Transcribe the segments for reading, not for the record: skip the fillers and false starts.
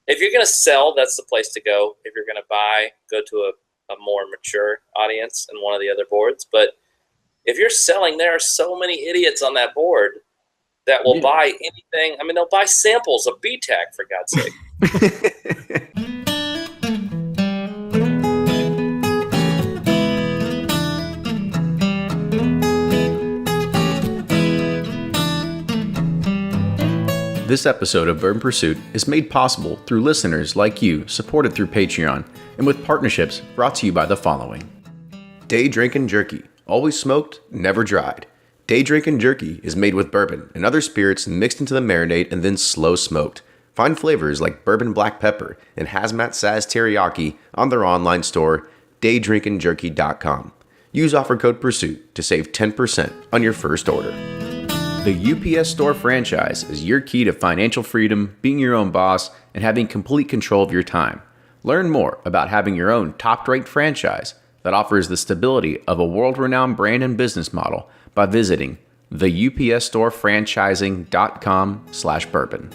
If you're going to sell, that's the place to go. If you're going to buy, go to a more mature audience and one of the other boards. But if you're selling, there are so many idiots on that board that will buy anything. I mean, they'll buy samples of BTAC, for God's sake. This episode of Bourbon Pursuit is made possible through listeners like you, supported through Patreon, and with partnerships brought to you by the following. Day Drinkin Jerky, always smoked, never dried. Day Drinkin Jerky is made with bourbon and other spirits mixed into the marinade and then slow smoked. Find flavors like bourbon black pepper and hazmat saz teriyaki on their online store, daydrinkinjerky.com. Use offer code PURSUIT to save 10% on your first order. The UPS Store franchise is your key to financial freedom, being your own boss, and having complete control of your time. Learn more about having your own top-ranked franchise that offers the stability of a world-renowned brand and business model by visiting theupsStoreFranchising.com/bourbon.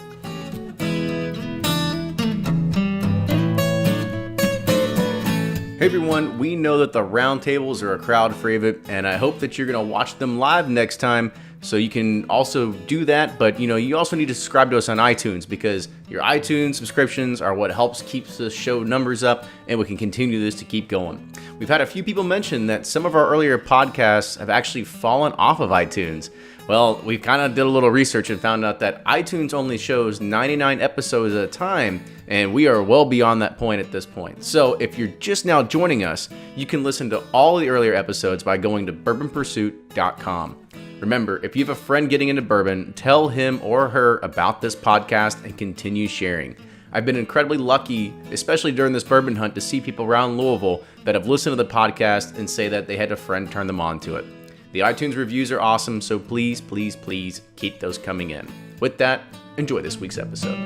Hey everyone, we know that the roundtables are a crowd favorite, and I hope that you're going to watch them live next time. So you can also do that, but you also need to subscribe to us on iTunes, because your iTunes subscriptions are what helps keeps the show numbers up, and we can continue this to keep going. We've had a few people mention that some of our earlier podcasts have actually fallen off of iTunes. Well, we kind of did a little research and found out that iTunes only shows 99 episodes at a time, and we are well beyond that point at this point. So if you're just now joining us, you can listen to all the earlier episodes by going to bourbonpursuit.com. Remember, if you have a friend getting into bourbon, tell him or her about this podcast and continue sharing. I've been incredibly lucky, especially during this bourbon hunt, to see people around Louisville that have listened to the podcast and say that they had a friend turn them on to it. The iTunes reviews are awesome, so please, please, please keep those coming in. With that, enjoy this week's episode.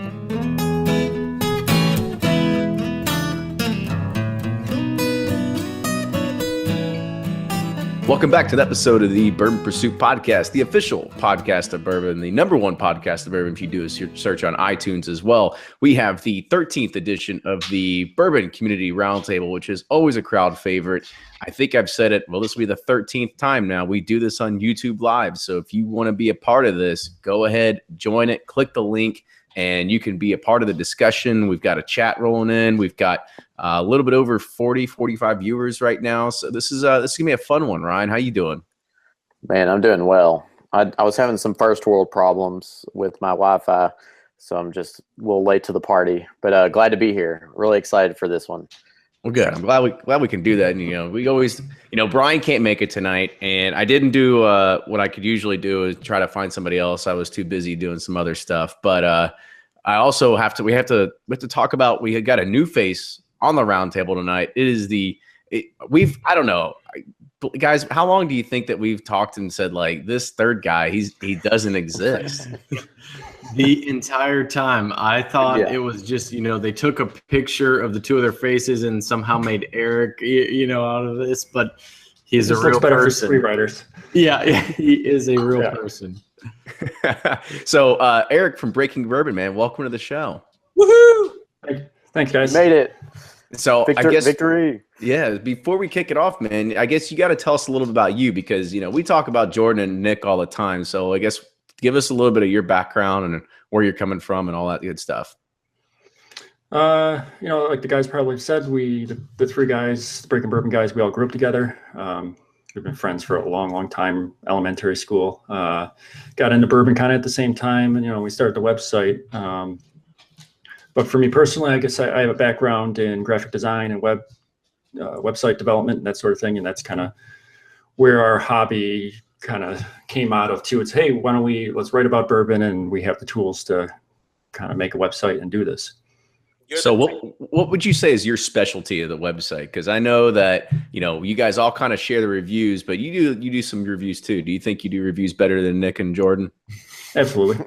Welcome back to the episode of the Bourbon Pursuit podcast, the official podcast of bourbon, the number one podcast of bourbon if you do a search on iTunes as well. We have the 13th edition of the Bourbon Community Roundtable, which is always a crowd favorite. I think I've said it, well, this will be the 13th time now. We do this on YouTube Live, so if you want to be a part of this, go ahead, join it, click the link, and you can be a part of the discussion. We've got a chat rolling in. We've got a little bit over 45 viewers right now. So this is going to be a fun one. Ryan, how you doing? Man, I'm doing well. I was having some first world problems with my Wi-Fi, so I'm just a little late to the party. But glad to be here. Really excited for this one. Well, good. I'm glad we can do that. And, we always, Brian can't make it tonight, and I didn't do what I could usually do is try to find somebody else. I was too busy doing some other stuff. But I also we have to talk about, we got a new face on the roundtable tonight. I don't know, guys, how long do you think that we've talked and said, like, this third guy, he doesn't exist? The entire time. I thought it was just, they took a picture of the two of their faces and somehow made Eric, out of this, but he's a real person. Screenwriters. Yeah, he is a real person. So, Eric from Breaking Bourbon, man, welcome to the show. Woohoo! Thanks, guys. Made it. So I guess victory. Yeah. Before we kick it off, man, I guess you got to tell us a little bit about you, because we talk about Jordan and Nick all the time. So I guess give us a little bit of your background and where you're coming from and all that good stuff. Like the guys probably said, the three guys, the Breaking Bourbon guys, we all grew up together. We've been friends for a long, long time. Elementary school. Got into bourbon kind of at the same time, and we started the website. But for me personally, I guess I have a background in graphic design and website development and that sort of thing. And that's kind of where our hobby kind of came out of too. It's, hey, let's write about bourbon, and we have the tools to kind of make a website and do this. So what would you say is your specialty of the website? Because I know that, you guys all kind of share the reviews, but you do some reviews too. Do you think you do reviews better than Nick and Jordan? Absolutely.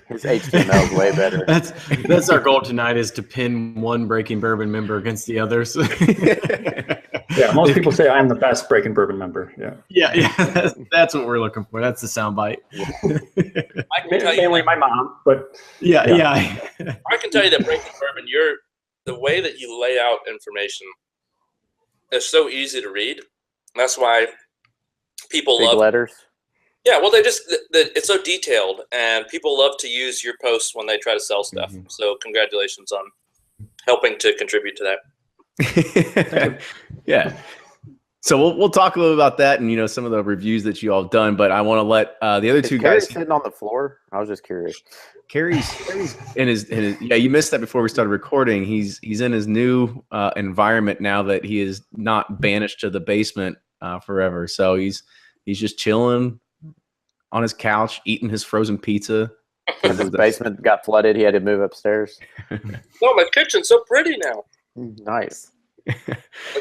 His HTML is way better. That's our goal tonight, is to pin one Breaking Bourbon member against the others. Yeah, most people say I'm the best Breaking Bourbon member. Yeah. That's what we're looking for. That's the soundbite. I can tell Mainly you, my mom, but Yeah. I can tell you that Breaking Bourbon, the way that you lay out information is so easy to read. That's why people Big love letters. Yeah, well, it's so detailed, and people love to use your posts when they try to sell stuff. Mhm. So congratulations on helping to contribute to that. Yeah. So we'll talk a little about that and some of the reviews that you all have done, but I want to let the other two Kerry guys. sitting on the floor? I was just curious. Kerry's in his yeah. You missed that before we started recording. He's in his new environment now that he is not banished to the basement forever. So he's just chilling on his couch, eating his frozen pizza. Because his basement got flooded, he had to move upstairs. Oh, my kitchen's so pretty now. Nice.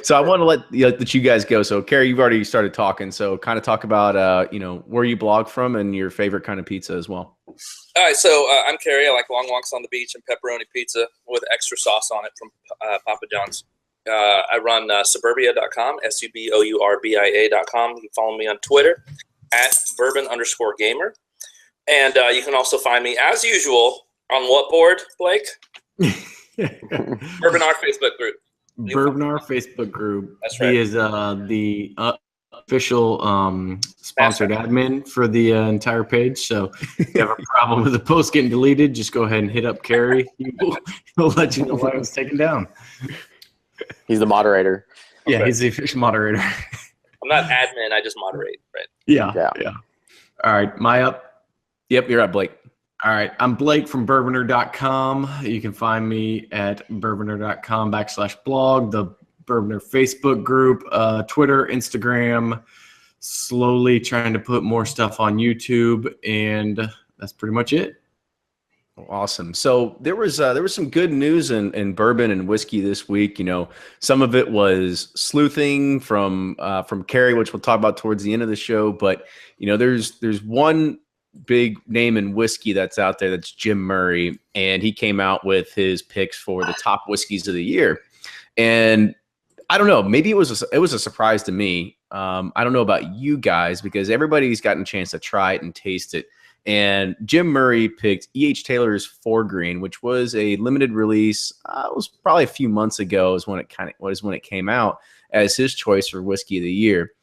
So I want to let you guys go. So Kerry, you've already started talking. So kind of talk about where you blog from and your favorite kind of pizza as well. All right, so I'm Kerry. I like long walks on the beach and pepperoni pizza with extra sauce on it from Papa John's. I run suburbia.com, suburbia.com. You can follow me on Twitter at bourbon_gamer. And you can also find me, as usual, on what board, Blake? Bourbon R Facebook group. Bourbon R Facebook group. That's right. He is the official sponsored admin for the entire page. So if you have a problem with the post getting deleted, just go ahead and hit up Kerry. He'll let you know why it was taken down. He's the moderator. Yeah, Okay. he's the official moderator. I'm not admin. I just moderate, right? Yeah. Yeah. All right, my up. Yep, you're right, Blake. All right, I'm Blake from Bourboner.com. You can find me at bourboner.com/blog, the Bourboner Facebook group, Twitter, Instagram, slowly trying to put more stuff on YouTube, and that's pretty much it. Awesome. So there was some good news in bourbon and whiskey this week. Some of it was sleuthing from Kerry, which we'll talk about towards the end of the show. But there's one big name in whiskey that's out there. That's Jim Murray, and he came out with his picks for the top whiskeys of the year. And I don't know, maybe it was a surprise to me. I don't know about you guys because everybody's gotten a chance to try it and taste it. And Jim Murray picked E.H. Taylor's 4 Green, which was a limited release. It was probably a few months ago is when it came out as his choice for whiskey of the year.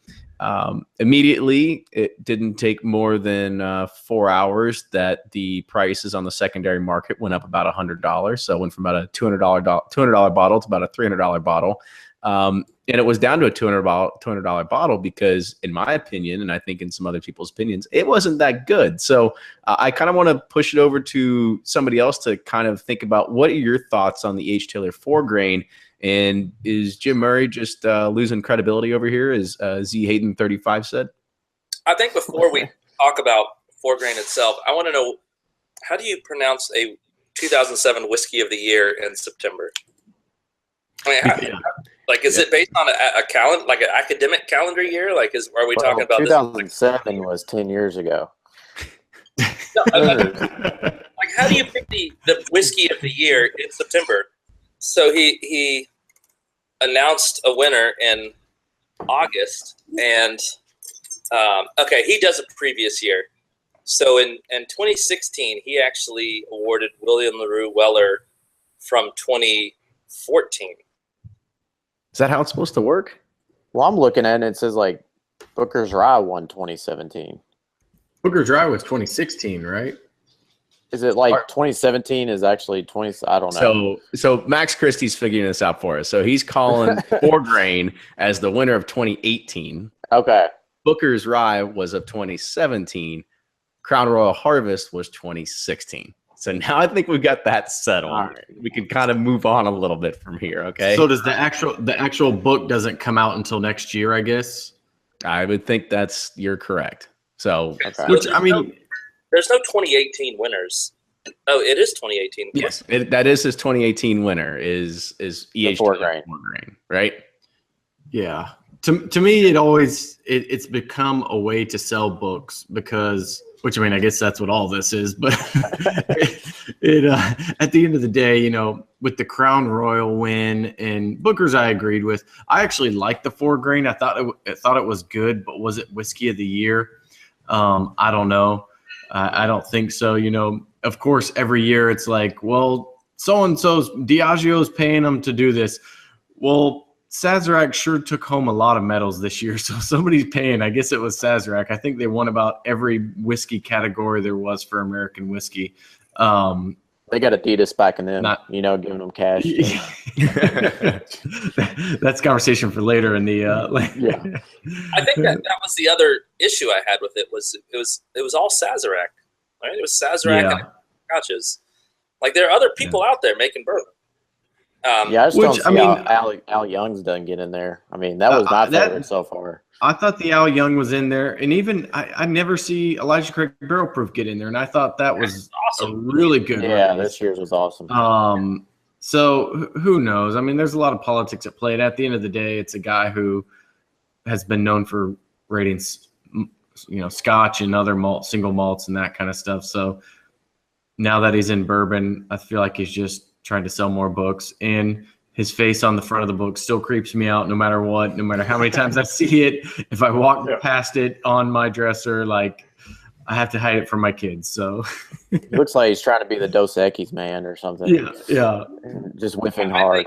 Immediately, it didn't take more than 4 hours that the prices on the secondary market went up about $100. So it went from about a $200 bottle to about a $300 bottle. And it was down to a $200 bottle because, in my opinion, and I think in some other people's opinions, it wasn't that good. So I kind of want to push it over to somebody else to kind of think about what are your thoughts on the H. Taylor 4 Grain, and is Jim Murray just losing credibility over here, as Z Hayden 35 said? I think before we talk about 4 Grain itself, I want to know, how do you pronounce a 2007 Whiskey of the Year in September? I mean, is it based on a calendar, like an academic calendar year? Are we talking about 2007 was 10 years ago. No, how do you pick the Whiskey of the Year in September? So he announced a winner in August, and he does a previous year. So in 2016, he actually awarded William LaRue Weller from 2014. Is that how it's supposed to work? Well, I'm looking at it, and it says Booker's Rye won 2017. Booker's Rye was 2016, right? Is it 2017 is actually 20? I don't know. So Max Christie's figuring this out for us. So he's calling 4 Grain as the winner of 2018. Okay. Booker's Rye was of 2017. Crown Royal Harvest was 2016. So now I think we've got that settled. Right. We can kind of move on a little bit from here, okay? So does the actual book doesn't come out until next year, I guess? I would think you're correct. So, okay. Which there's no 2018 winners. Oh, it is 2018. Yes, that is his 2018 winner is E.H. 4 Grain, right? Yeah. To me, it's become a way to sell books because which I mean, I guess that's what all this is, but it at the end of the day, you know, with the Crown Royal win and Booker's, I agreed with. I actually liked the 4-grain. I thought it was good, but was it whiskey of the year? I don't know. I don't think so. You know, of course, every year it's like, well, so-and-so's Diageo's paying them to do this. Well, Sazerac sure took home a lot of medals this year, so somebody's paying. I guess it was Sazerac. I think they won about every whiskey category there was for American whiskey. They got Adidas backing them, giving them cash. That's a conversation for later in the yeah. I think that was the other issue I had with it was all Sazerac, right? It was Sazerac and scotches. Like there are other people out there making bourbon. I just don't see how Al Young's doesn't get in there. I mean, that was my favorite so far. I thought the Al Young was in there, and even I never see Elijah Craig Barrel Proof get in there, and I thought that was awesome. A really good release. This year's was awesome. So who knows? I mean, there's a lot of politics at play. And at the end of the day, it's a guy who has been known for rating, Scotch and other single malts and that kind of stuff. So now that he's in bourbon, I feel like he's just trying to sell more books, and his face on the front of the book still creeps me out no matter what, no matter how many times I see it. If I walk past it on my dresser, like I have to hide it from my kids. So it looks like he's trying to be the Dos Equis man or something. Yeah. Just whiffing hard.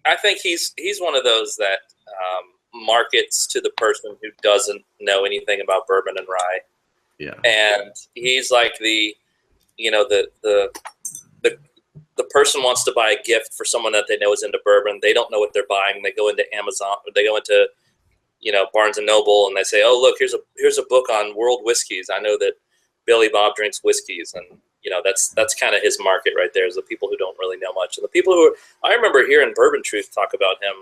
I think he's one of those that markets to the person who doesn't know anything about bourbon and rye. Yeah. And he's like the person wants to buy a gift for someone that they know is into bourbon. They don't know what they're buying. They go into Amazon, or they go into, Barnes and Noble, and they say, "Oh, look, here's a book on world whiskeys. I know that Billy Bob drinks whiskeys," and that's kind of his market right there. Is the people who don't really know much, and the people who I remember hearing Bourbon Truth talk about him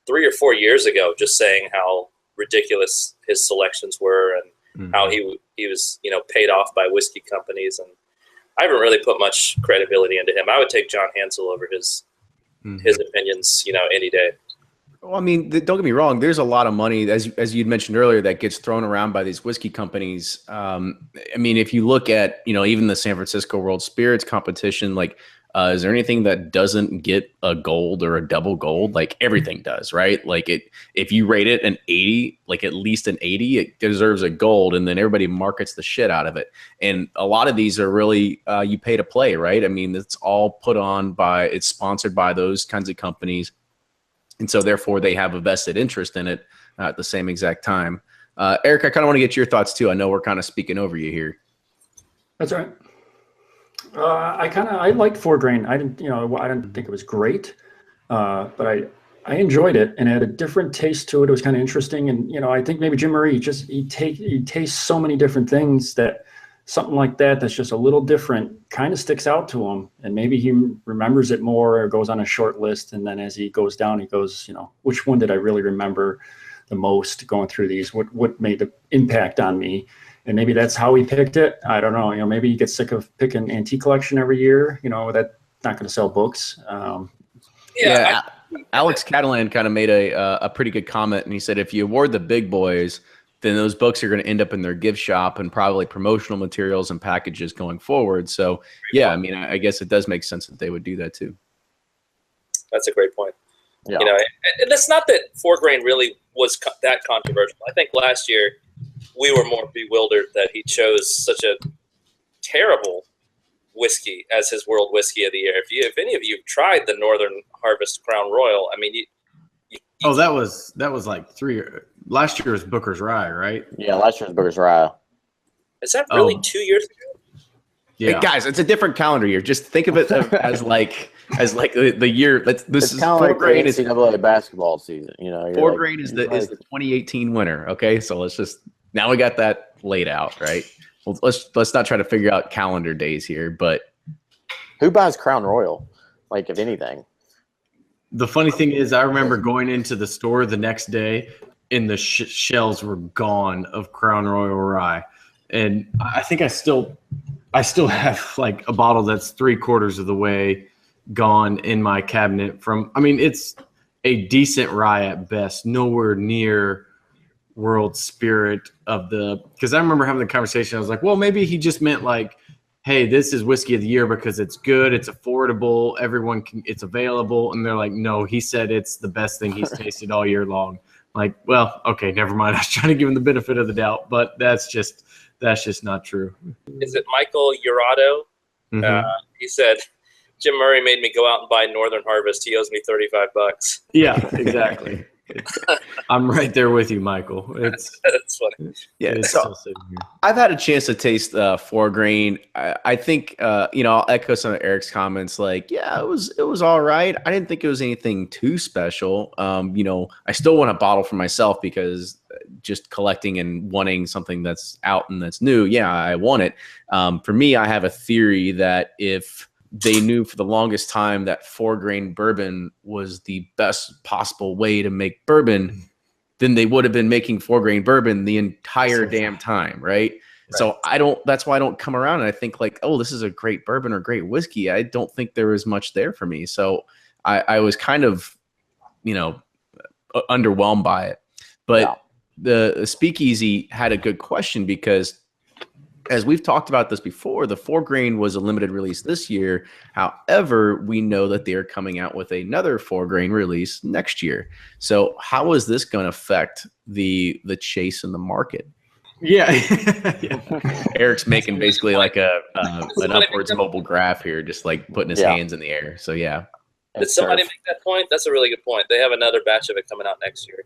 3 or 4 years ago, just saying how ridiculous his selections were and how he was paid off by whiskey companies, and I haven't really put much credibility into him. I would take John Hansel over his opinions, any day. Well, I mean, don't get me wrong. There's a lot of money, as you'd mentioned earlier, that gets thrown around by these whiskey companies. I mean, if you look at, even the San Francisco World Spirits competition, like, is there anything that doesn't get a gold or a double gold? Like everything does, right? Like if you rate it an 80, like at least an 80, it deserves a gold, and then everybody markets the shit out of it. And a lot of these are really you pay to play, right? I mean, it's all it's sponsored by those kinds of companies, and so therefore they have a vested interest in it at the same exact time. Eric, I kind of want to get your thoughts too. I know we're kind of speaking over you here. That's right. I liked 4-grain. I didn't think it was great, but I enjoyed it, and it had a different taste to it. It was kind of interesting, and I think maybe Jim Murray he tastes so many different things that something like that's just a little different kind of sticks out to him, and maybe he remembers it more or goes on a short list, and then as he goes down, he goes, which one did I really remember the most going through these? What made the impact on me? And maybe that's how he picked it. I don't know. Maybe he gets sick of picking antique collection every year. That's not going to sell books. Alex Catalan kind of made a pretty good comment, and he said if you award the big boys, then those books are going to end up in their gift shop and probably promotional materials and packages going forward. So, I mean, I guess it does make sense that they would do that too. That's a great point. Yeah. And it's not that 4-grain really was that controversial. I think last year we were more bewildered that he chose such a terrible whiskey as his world whiskey of the year. If any of you have tried the Northern Harvest Crown Royal, I mean, that was like last year was Booker's Rye, right? Yeah, last year was Booker's Rye. Is that really 2 years ago? Yeah, hey guys, it's a different calendar year. Just think of it as like the year. This is 4-grain is NCAA basketball season. 4-grain is the 2018 winner. Okay, so let's just now we got that laid out, right? Well, let's not try to figure out calendar days here, but who buys Crown Royal? Like, if anything. The funny thing is, I remember going into the store the next day, and the shelves were gone of Crown Royal Rye, and I think I still have like a bottle that's 3/4 of the way gone in my cabinet. It's a decent rye at best, nowhere near world spirit of because I remember having the conversation. I was like, well, maybe he just meant like, hey, this is whiskey of the year because it's good, it's affordable, it's available. And they're like, no, he said it's the best thing he's tasted all year long. Like, well, okay, never mind. I was trying to give him the benefit of the doubt, but that's just not true. Is it Michael Urado? Mm-hmm. He said, Jim Murray made me go out and buy Northern Harvest. He owes me $35. Yeah, exactly. I'm right there with you, Michael. That's funny. Yeah, so I've had a chance to taste 4 grain. I think I'll echo some of Eric's comments. Like, yeah, it was all right. I didn't think it was anything too special. I still want a bottle for myself because just collecting and wanting something that's out and that's new. Yeah, I want it. For me, I have a theory that if they knew for the longest time that 4 grain bourbon was the best possible way to make bourbon, then they would have been making 4 grain bourbon the entire damn time, right? So that's why I don't come around and I think like, oh, this is a great bourbon or great whiskey. I don't think there was much there for me. So I was kind of, underwhelmed by it. But the Speakeasy had a good question because as we've talked about this before, the 4 grain was a limited release this year. However, we know that they're coming out with another 4 grain release next year. So how is this going to affect the chase in the market? Yeah. Eric's making basically like an upwards mobile graph here, just like putting his hands in the air. So yeah. Did somebody make that point? That's a really good point. They have another batch of it coming out next year.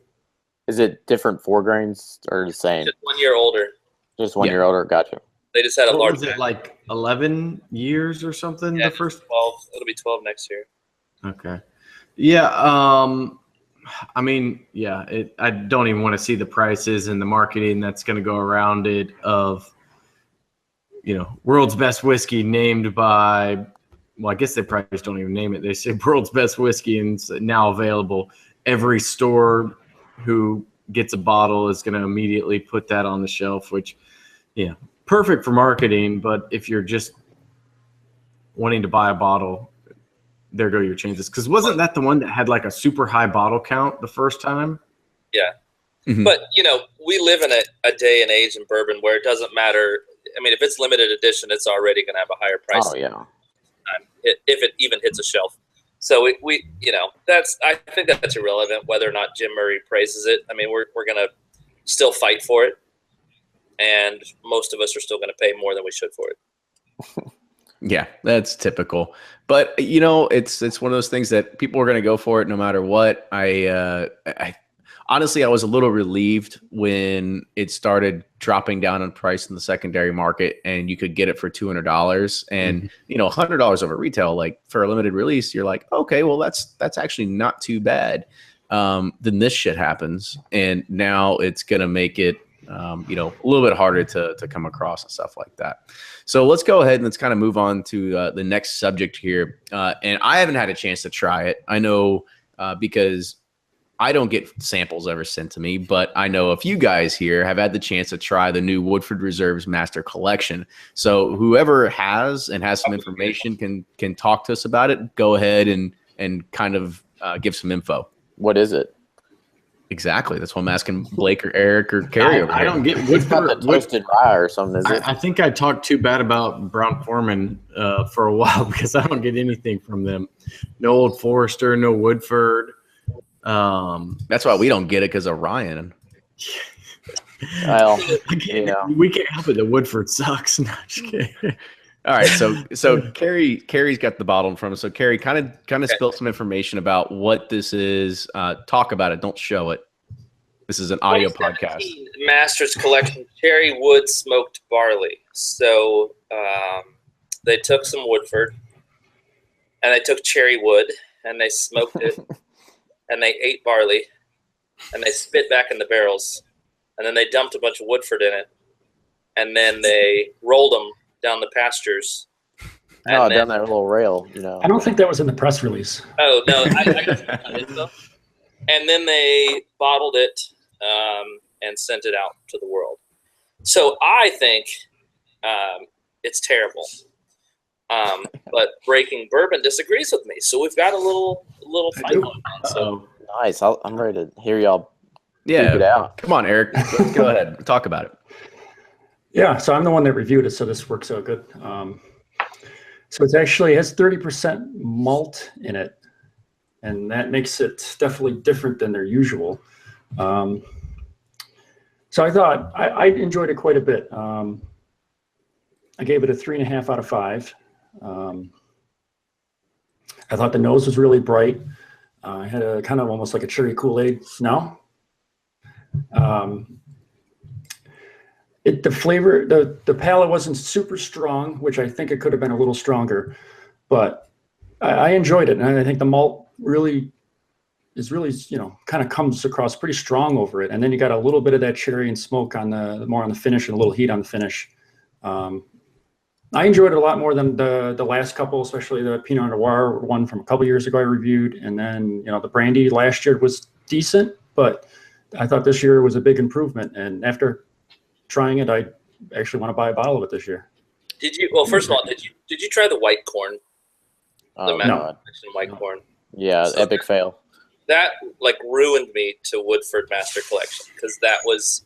Is it different 4 grains or the same? Just 1 year older. Just 1 year older. Gotcha. They just had a large. Was it like 11 years or something? Yeah, the first 12. It'll be 12 next year. Okay. Yeah. I mean, yeah. I don't even want to see the prices and the marketing that's going to go around it. Of world's best whiskey named by. Well, I guess they probably just don't even name it. They say world's best whiskey and it's now available. Every store who gets a bottle is going to immediately put that on the shelf, which, perfect for marketing. But if you're just wanting to buy a bottle, there go your chances. Because wasn't that the one that had like a super high bottle count the first time? Yeah. Mm-hmm. But, we live in a day and age in bourbon where it doesn't matter. I mean, if it's limited edition, it's already going to have a higher price. Oh, yeah. If it even hits a shelf. So I think that's irrelevant whether or not Jim Murray praises it. I mean, we're going to still fight for it. And most of us are still going to pay more than we should for it. Yeah, that's typical. But it's one of those things that people are going to go for it no matter what. I honestly, I was a little relieved when it started dropping down in price in the secondary market, and you could get it for $200, and $100 over retail. Like for a limited release, you're like, okay, well that's actually not too bad. Then this shit happens, and now it's gonna make it a little bit harder to come across and stuff like that. So let's go ahead and let's kind of move on to the next subject here. And I haven't had a chance to try it. I know because I don't get samples ever sent to me, but I know a few guys here have had the chance to try the new Woodford Reserves Master Collection. So whoever has some information can talk to us about it. Go ahead and kind of give some info. What is it? Exactly. That's what I'm asking Blake or Eric or Kerry over here. I don't get Woodford toasted rye or something. Is it? I think I talked too bad about Brown-Forman for a while because I don't get anything from them. No Old Forester, no Woodford. That's why we don't get it because of Ryan. Well, we can't help it that Woodford sucks. No, just kidding. All right, so Kerry's got the bottle in front of him. So Kerry, kind of spill some information about what this is. Talk about it. Don't show it. This is an audio podcast. Masters Collection Cherry Wood Smoked Barley. So they took some Woodford, and they took cherry wood, and they smoked it, and they ate barley, and they spit back in the barrels, and then they dumped a bunch of Woodford in it, and then they rolled them down the pastures. Down that little rail, I don't think that was in the press release. Oh, no. I got some info. And then they bottled it and sent it out to the world. So I think it's terrible. But Breaking Bourbon disagrees with me. So we've got a little fight going on. So nice. I'm ready to hear y'all Yeah. Duke it out. Come on, Eric. Let's go ahead. Talk about it. Yeah, so I'm the one that reviewed it, so this works out good. So it's actually has 30% malt in it, and that makes it definitely different than their usual. So I thought I enjoyed it quite a bit. I gave it a 3.5 out of 5. I thought the nose was really bright. I had a kind of almost like a cherry Kool-Aid smell. The flavor, the palate wasn't super strong, which I think it could have been a little stronger, but I enjoyed it. And I think the malt really is really, kind of comes across pretty strong over it. And then you got a little bit of that cherry and smoke on more on the finish and a little heat on the finish. I enjoyed it a lot more than the last couple, especially the Pinot Noir one from a couple years ago I reviewed. And then, the brandy last year was decent, but I thought this year was a big improvement. And after trying it, I actually want to buy a bottle of it this year. Did you? Well, first of all, did you try the white corn? Oh, no. White corn. Yeah, so epic fail. That ruined me to Woodford Master Collection, because that was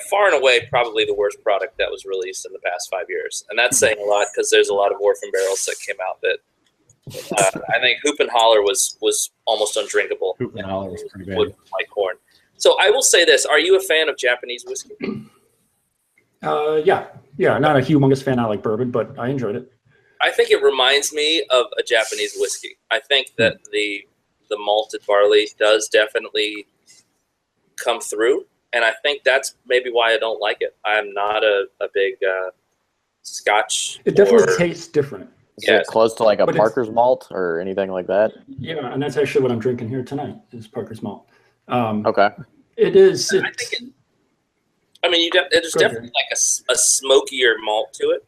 far and away probably the worst product that was released in the past 5 years, and that's saying a lot because there's a lot of orphan barrels that came out that I think Hoop and Holler was almost undrinkable. Hoop and Holler was pretty bad. White corn. So I will say this: are you a fan of Japanese whiskey? Yeah. Not a humongous fan. I like bourbon, but I enjoyed it. I think it reminds me of a Japanese whiskey. I think that the malted barley does definitely come through, and I think that's maybe why I don't like it. I'm not a big Scotch. It definitely tastes different. Is it close to like a Parker's malt or anything like that? Yeah, and that's actually what I'm drinking here tonight is Parker's malt. Okay. It is. I think there's definitely like a smokier malt to it.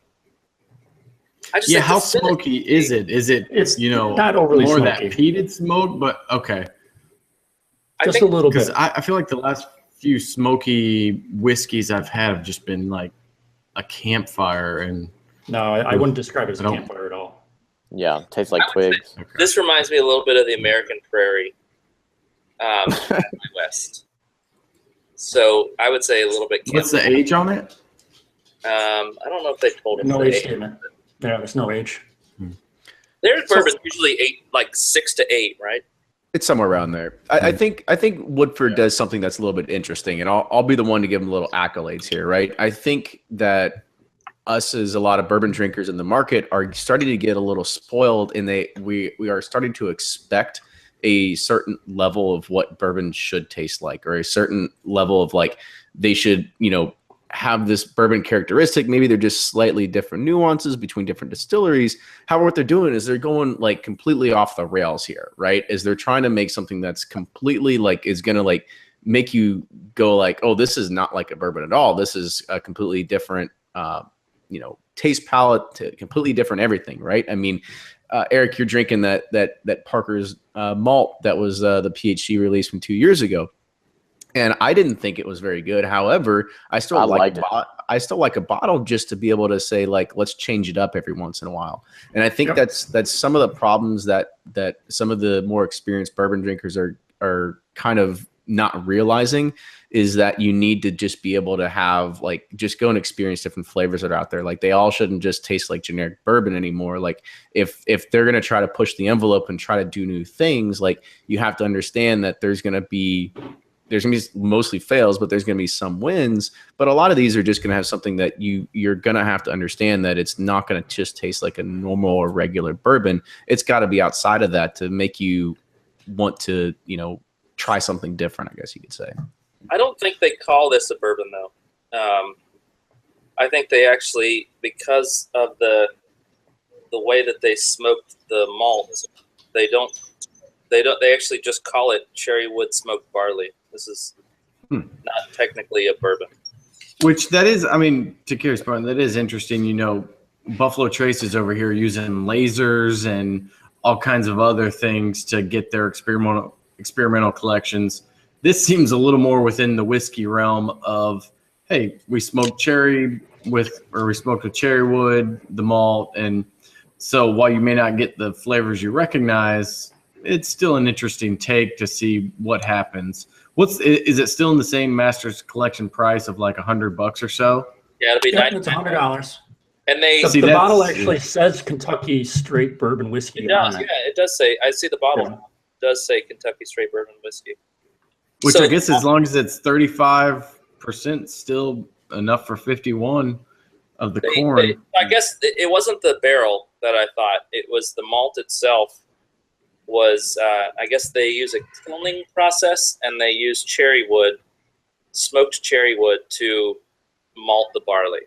How smoky is it? Is it, it's not overly more smoky. That peated smoke, but okay. Just a little bit. Because I feel like the last few smoky whiskeys I've had have just been like a campfire. And no, I wouldn't describe it as a campfire at all. Yeah, tastes like twigs. Okay. This reminds me a little bit of the American Prairie West. So I would say a little bit. What's the age on it? I don't know if they told us. No age statement. Yeah, there's no age. Their bourbon's usually 6 to 8, right? It's somewhere around there. I think Woodford does something that's a little bit interesting, and I'll be the one to give them little accolades here, right? I think that us as a lot of bourbon drinkers in the market are starting to get a little spoiled, and we are starting to expect a certain level of what bourbon should taste like, or a certain level of they should, have this bourbon characteristic. Maybe they're just slightly different nuances between different distilleries. However, what they're doing is they're going completely off the rails here, right? Is they're trying to make something that's completely is going to make you go oh, this is not like a bourbon at all. This is a completely different, taste palette, completely different everything, right? I mean, Eric, you're drinking that Parker's malt that was the PhD release from 2 years ago. And I didn't think it was very good. However, I still like a bottle just to be able to say let's change it up every once in a while. And I think that's some of the problems that some of the more experienced bourbon drinkers are kind of not realizing, is that you need to just be able to have just go and experience different flavors that are out there. They all shouldn't just taste like generic bourbon anymore. If they're going to try to push the envelope and try to do new things, you have to understand that there's going to be mostly fails, but there's going to be some wins. But a lot of these are just going to have something that you're going to have to understand that it's not going to just taste like a normal or regular bourbon. It's got to be outside of that to make you want to, try something different, I guess you could say. I don't think they call this a bourbon though. I think they actually, because of the way that they smoked the malt, they actually just call it cherry wood smoked barley. This is not technically a bourbon. Which that is, to Kerry's point, that is interesting. Buffalo Trace is over here using lasers and all kinds of other things to get their experimental collections. This seems a little more within the whiskey realm of, hey, we smoked cherry we smoked with cherry wood, the malt, and so while you may not get the flavors you recognize, it's still an interesting take to see what happens. Is it still in the same Master's Collection price of like $100 or so? Yeah, it'll be Yep, $99. it's $100. And they The bottle actually says Kentucky straight bourbon whiskey it does, on it. yeah, it does say. I see the bottle Yeah. does say Kentucky straight bourbon whiskey. Which So- I guess as long as it's 35% still enough for 51 of the corn. I guess it wasn't the barrel that I thought. It was the malt itself. Was I guess they use a kilning process and they use cherry wood, smoked cherry wood, to malt the barley.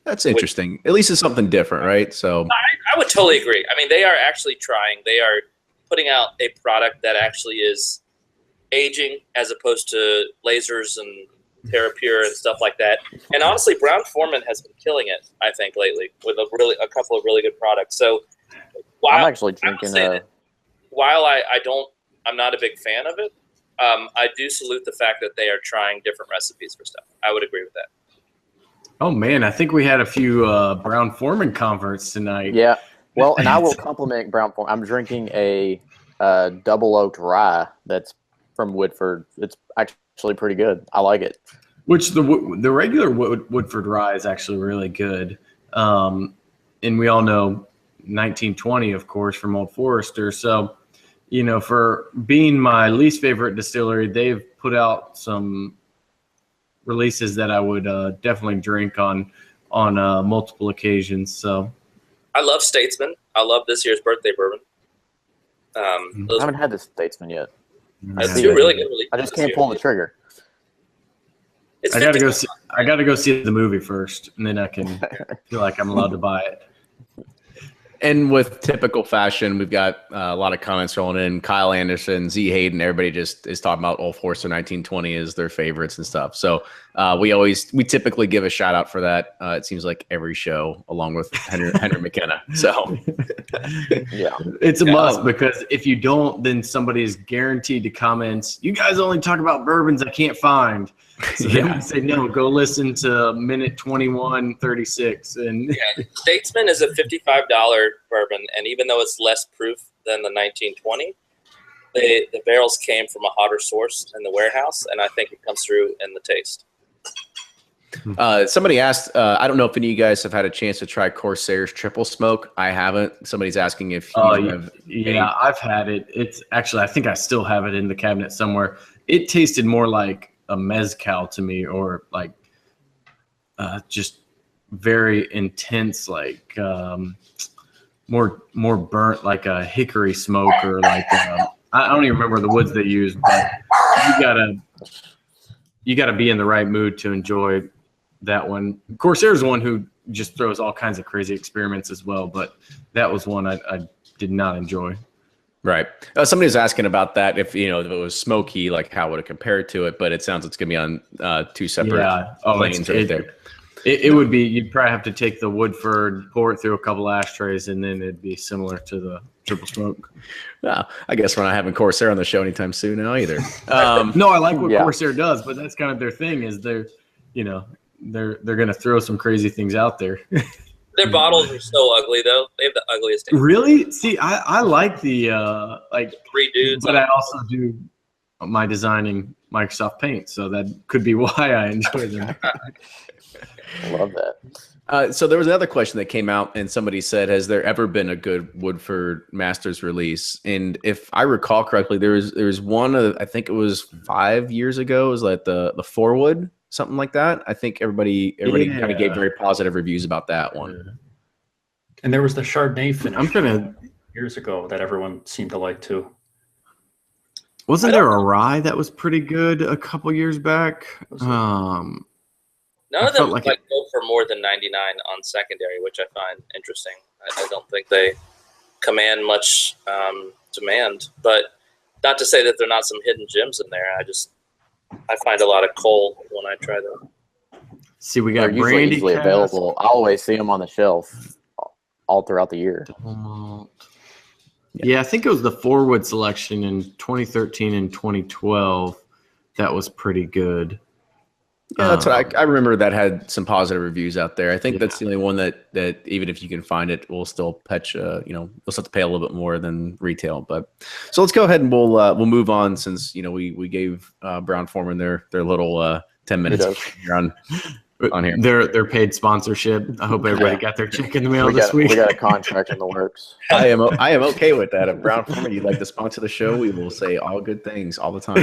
That's interesting. At least it's something different, right? So I would totally agree. I mean, they are actually trying. They are putting out a product that actually is aging as opposed to lasers and TerraPure and stuff like that. And honestly, Brown Forman has been killing it, I think, lately with a couple of really good products. So I'm actually drinking I'm not a big fan of it. I do salute the fact that they are trying different recipes for stuff. I would agree with that. Oh man, I think we had a few Brown Forman converts tonight. Yeah. Well, and I will compliment Brown Forman. I'm drinking a double oaked rye that's from Woodford. It's actually pretty good. I like it. Which the regular Woodford rye is actually really good. And we all know 1920, of course, from Old Forester. So, you know, for being my least favorite distillery, they've put out some releases that I would definitely drink on multiple occasions. So, I love Statesman. I love this year's birthday bourbon. I haven't had this Statesman yet. That's two really good releases. I just can't pull the trigger. It's I gotta go see the movie first, and then I can feel like I'm allowed to buy it. And with typical fashion, we've got a lot of comments rolling in. Kyle Anderson, Z Hayden, everybody just is talking about Old Forester 1920 as their favorites and stuff. So we typically give a shout out for that. It seems like every show, along with Henry McKenna. So Yeah, it's a must, because if you don't, then somebody is guaranteed to comment, "You guys only talk about bourbons I can't find." So then we say, no, go listen to minute 21:36. And Statesman is a $55 bourbon, and even though it's less proof than the 1920, the barrels came from a hotter source in the warehouse, and I think it comes through in the taste. Somebody asked, I don't know if any of you guys have had a chance to try Corsairs Triple Smoke. I haven't. Somebody's asking if you have. Yeah, I've had it. It's actually, I think I still have it in the cabinet somewhere. It tasted more like a mezcal to me, or like just very intense, like more burnt, like a hickory smoke, or like I don't even remember the woods they use, but you gotta be in the right mood to enjoy that one. Corsair's one who just throws all kinds of crazy experiments as well, but that was one I did not enjoy. Right. Somebody was asking about that. If it was smoky, like how would it compare to it? But it sounds it's going to be on two separate planes right there. It would be. You'd probably have to take the Woodford, pour it through a couple ashtrays, and then it'd be similar to the Triple Smoke. Well, I guess we're not having Corsair on the show anytime soon now either. No, I like what Corsair does, but that's kind of their thing. Is they're going to throw some crazy things out there. Their bottles are so ugly, though. They have the ugliest taste. Really? See, I like the like 3 dudes. but I also do my designing Microsoft Paint, so that could be why I enjoy them. I love that. So there was another question that came out, and somebody said, "Has there ever been a good Woodford Masters release?" And if I recall correctly, there was one. I think it was 5 years ago. It was like the Forwood. Something like that. I think everybody kind of gave very positive reviews about that one. And there was the Chardonnay finish years ago that everyone seemed to like too. Wasn't there a rye that was pretty good a couple years back? None of them go for more than 99 on secondary, which I find interesting. I don't think they command much demand, but not to say that there are not some hidden gems in there. I find a lot of coal when I try them. See, we got They're usually brandy easily available. I always see them on the shelf all throughout the year. Yeah, I think it was the Forwood selection in 2013 and 2012 that was pretty good. Yeah, that's what I remember. That had some positive reviews out there. I think that's the only one that even if you can find it, will still fetch. We'll still have to pay a little bit more than retail. But so let's go ahead and we'll move on, since we gave Brown Foreman their little 10 minutes here on here. Their paid sponsorship. I hope everybody got their check in the mail this week. We got a contract in the works. I am okay with that. If Brown Foreman, you'd like to sponsor the show, we will say all good things all the time.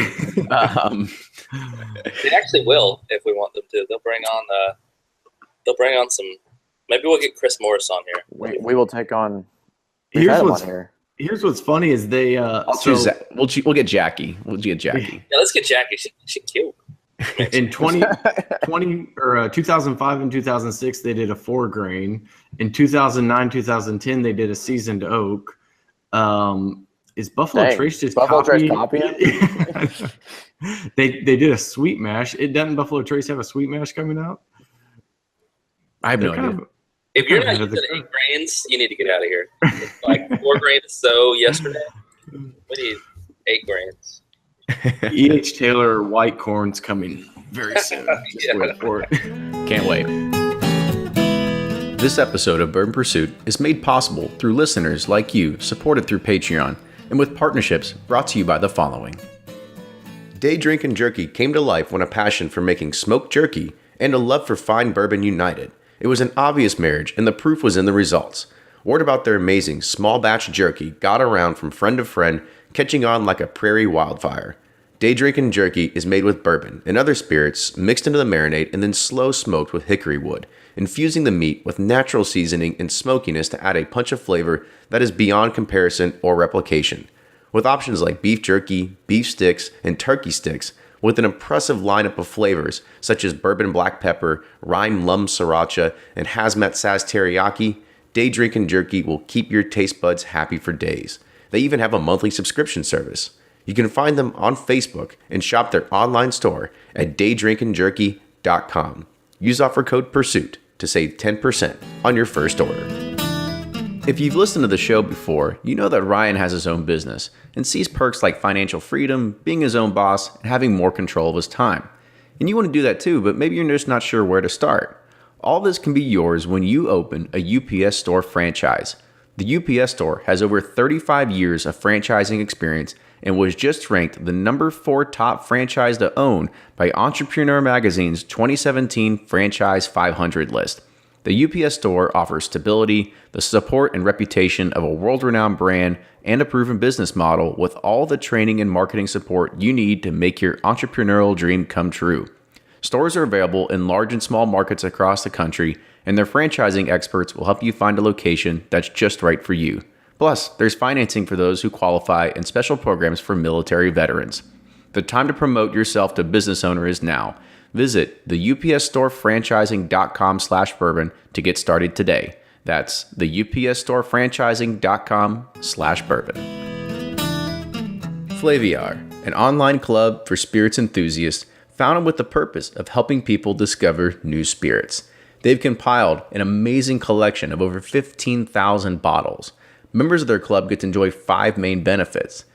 They actually will if we want them to. They'll bring on some. Maybe we'll get Chris Morris on here. We will take on. Here's what's funny is they. We'll get Jackie. We'll get Jackie. Yeah, let's get Jackie. She cute. In 2005 and 2006, they did a 4 grain. In 2009, 2010, they did a seasoned oak. Is Buffalo Trace just copying? They did a sweet mash. Doesn't Buffalo Trace have a sweet mash coming out? I have no idea. If you're not using 8 grains, you need to get out of here. It's like 4 grains so yesterday. We need 8 grains. E.H. Taylor white corn's coming very soon. Just wait for it. Can't wait. This episode of Bourbon Pursuit is made possible through listeners like you, supported through Patreon, and with partnerships brought to you by the following. Drinkin Jerky came to life when a passion for making smoked jerky and a love for fine bourbon united. It was an obvious marriage, and the proof was in the results. Word about their amazing small batch jerky got around from friend to friend, catching on like a prairie wildfire. Drinkin Jerky is made with bourbon and other spirits mixed into the marinade and then slow smoked with hickory wood, infusing the meat with natural seasoning and smokiness to add a punch of flavor that is beyond comparison or replication. With options like beef jerky, beef sticks, and turkey sticks, with an impressive lineup of flavors such as bourbon black pepper, rime lum sriracha, and hazmat saz teriyaki, Drinkin Jerky will keep your taste buds happy for days. They even have a monthly subscription service. You can find them on Facebook and shop their online store at daydrinkinjerky.com. Use offer code PURSUIT to save 10% on your first order. If you've listened to the show before, you know that Ryan has his own business and sees perks like financial freedom, being his own boss, and having more control of his time. And you want to do that too, but maybe you're just not sure where to start. All this can be yours when you open a UPS Store franchise. The UPS Store has over 35 years of franchising experience and was just ranked the number 4 top franchise to own by Entrepreneur Magazine's 2017 Franchise 500 list. The UPS Store offers stability, the support and reputation of a world-renowned brand, and a proven business model with all the training and marketing support you need to make your entrepreneurial dream come true. Stores are available in large and small markets across the country, and their franchising experts will help you find a location that's just right for you. Plus, there's financing for those who qualify and special programs for military veterans. The time to promote yourself to business owner is now. Visit the upsstorefranchising.com/bourbon to get started today. That's the upsstorefranchising.com/bourbon. Flaviar, an online club for spirits enthusiasts founded with the purpose of helping people discover new spirits. They've compiled an amazing collection of over 15,000 bottles. Members of their club get to enjoy 5 main benefits.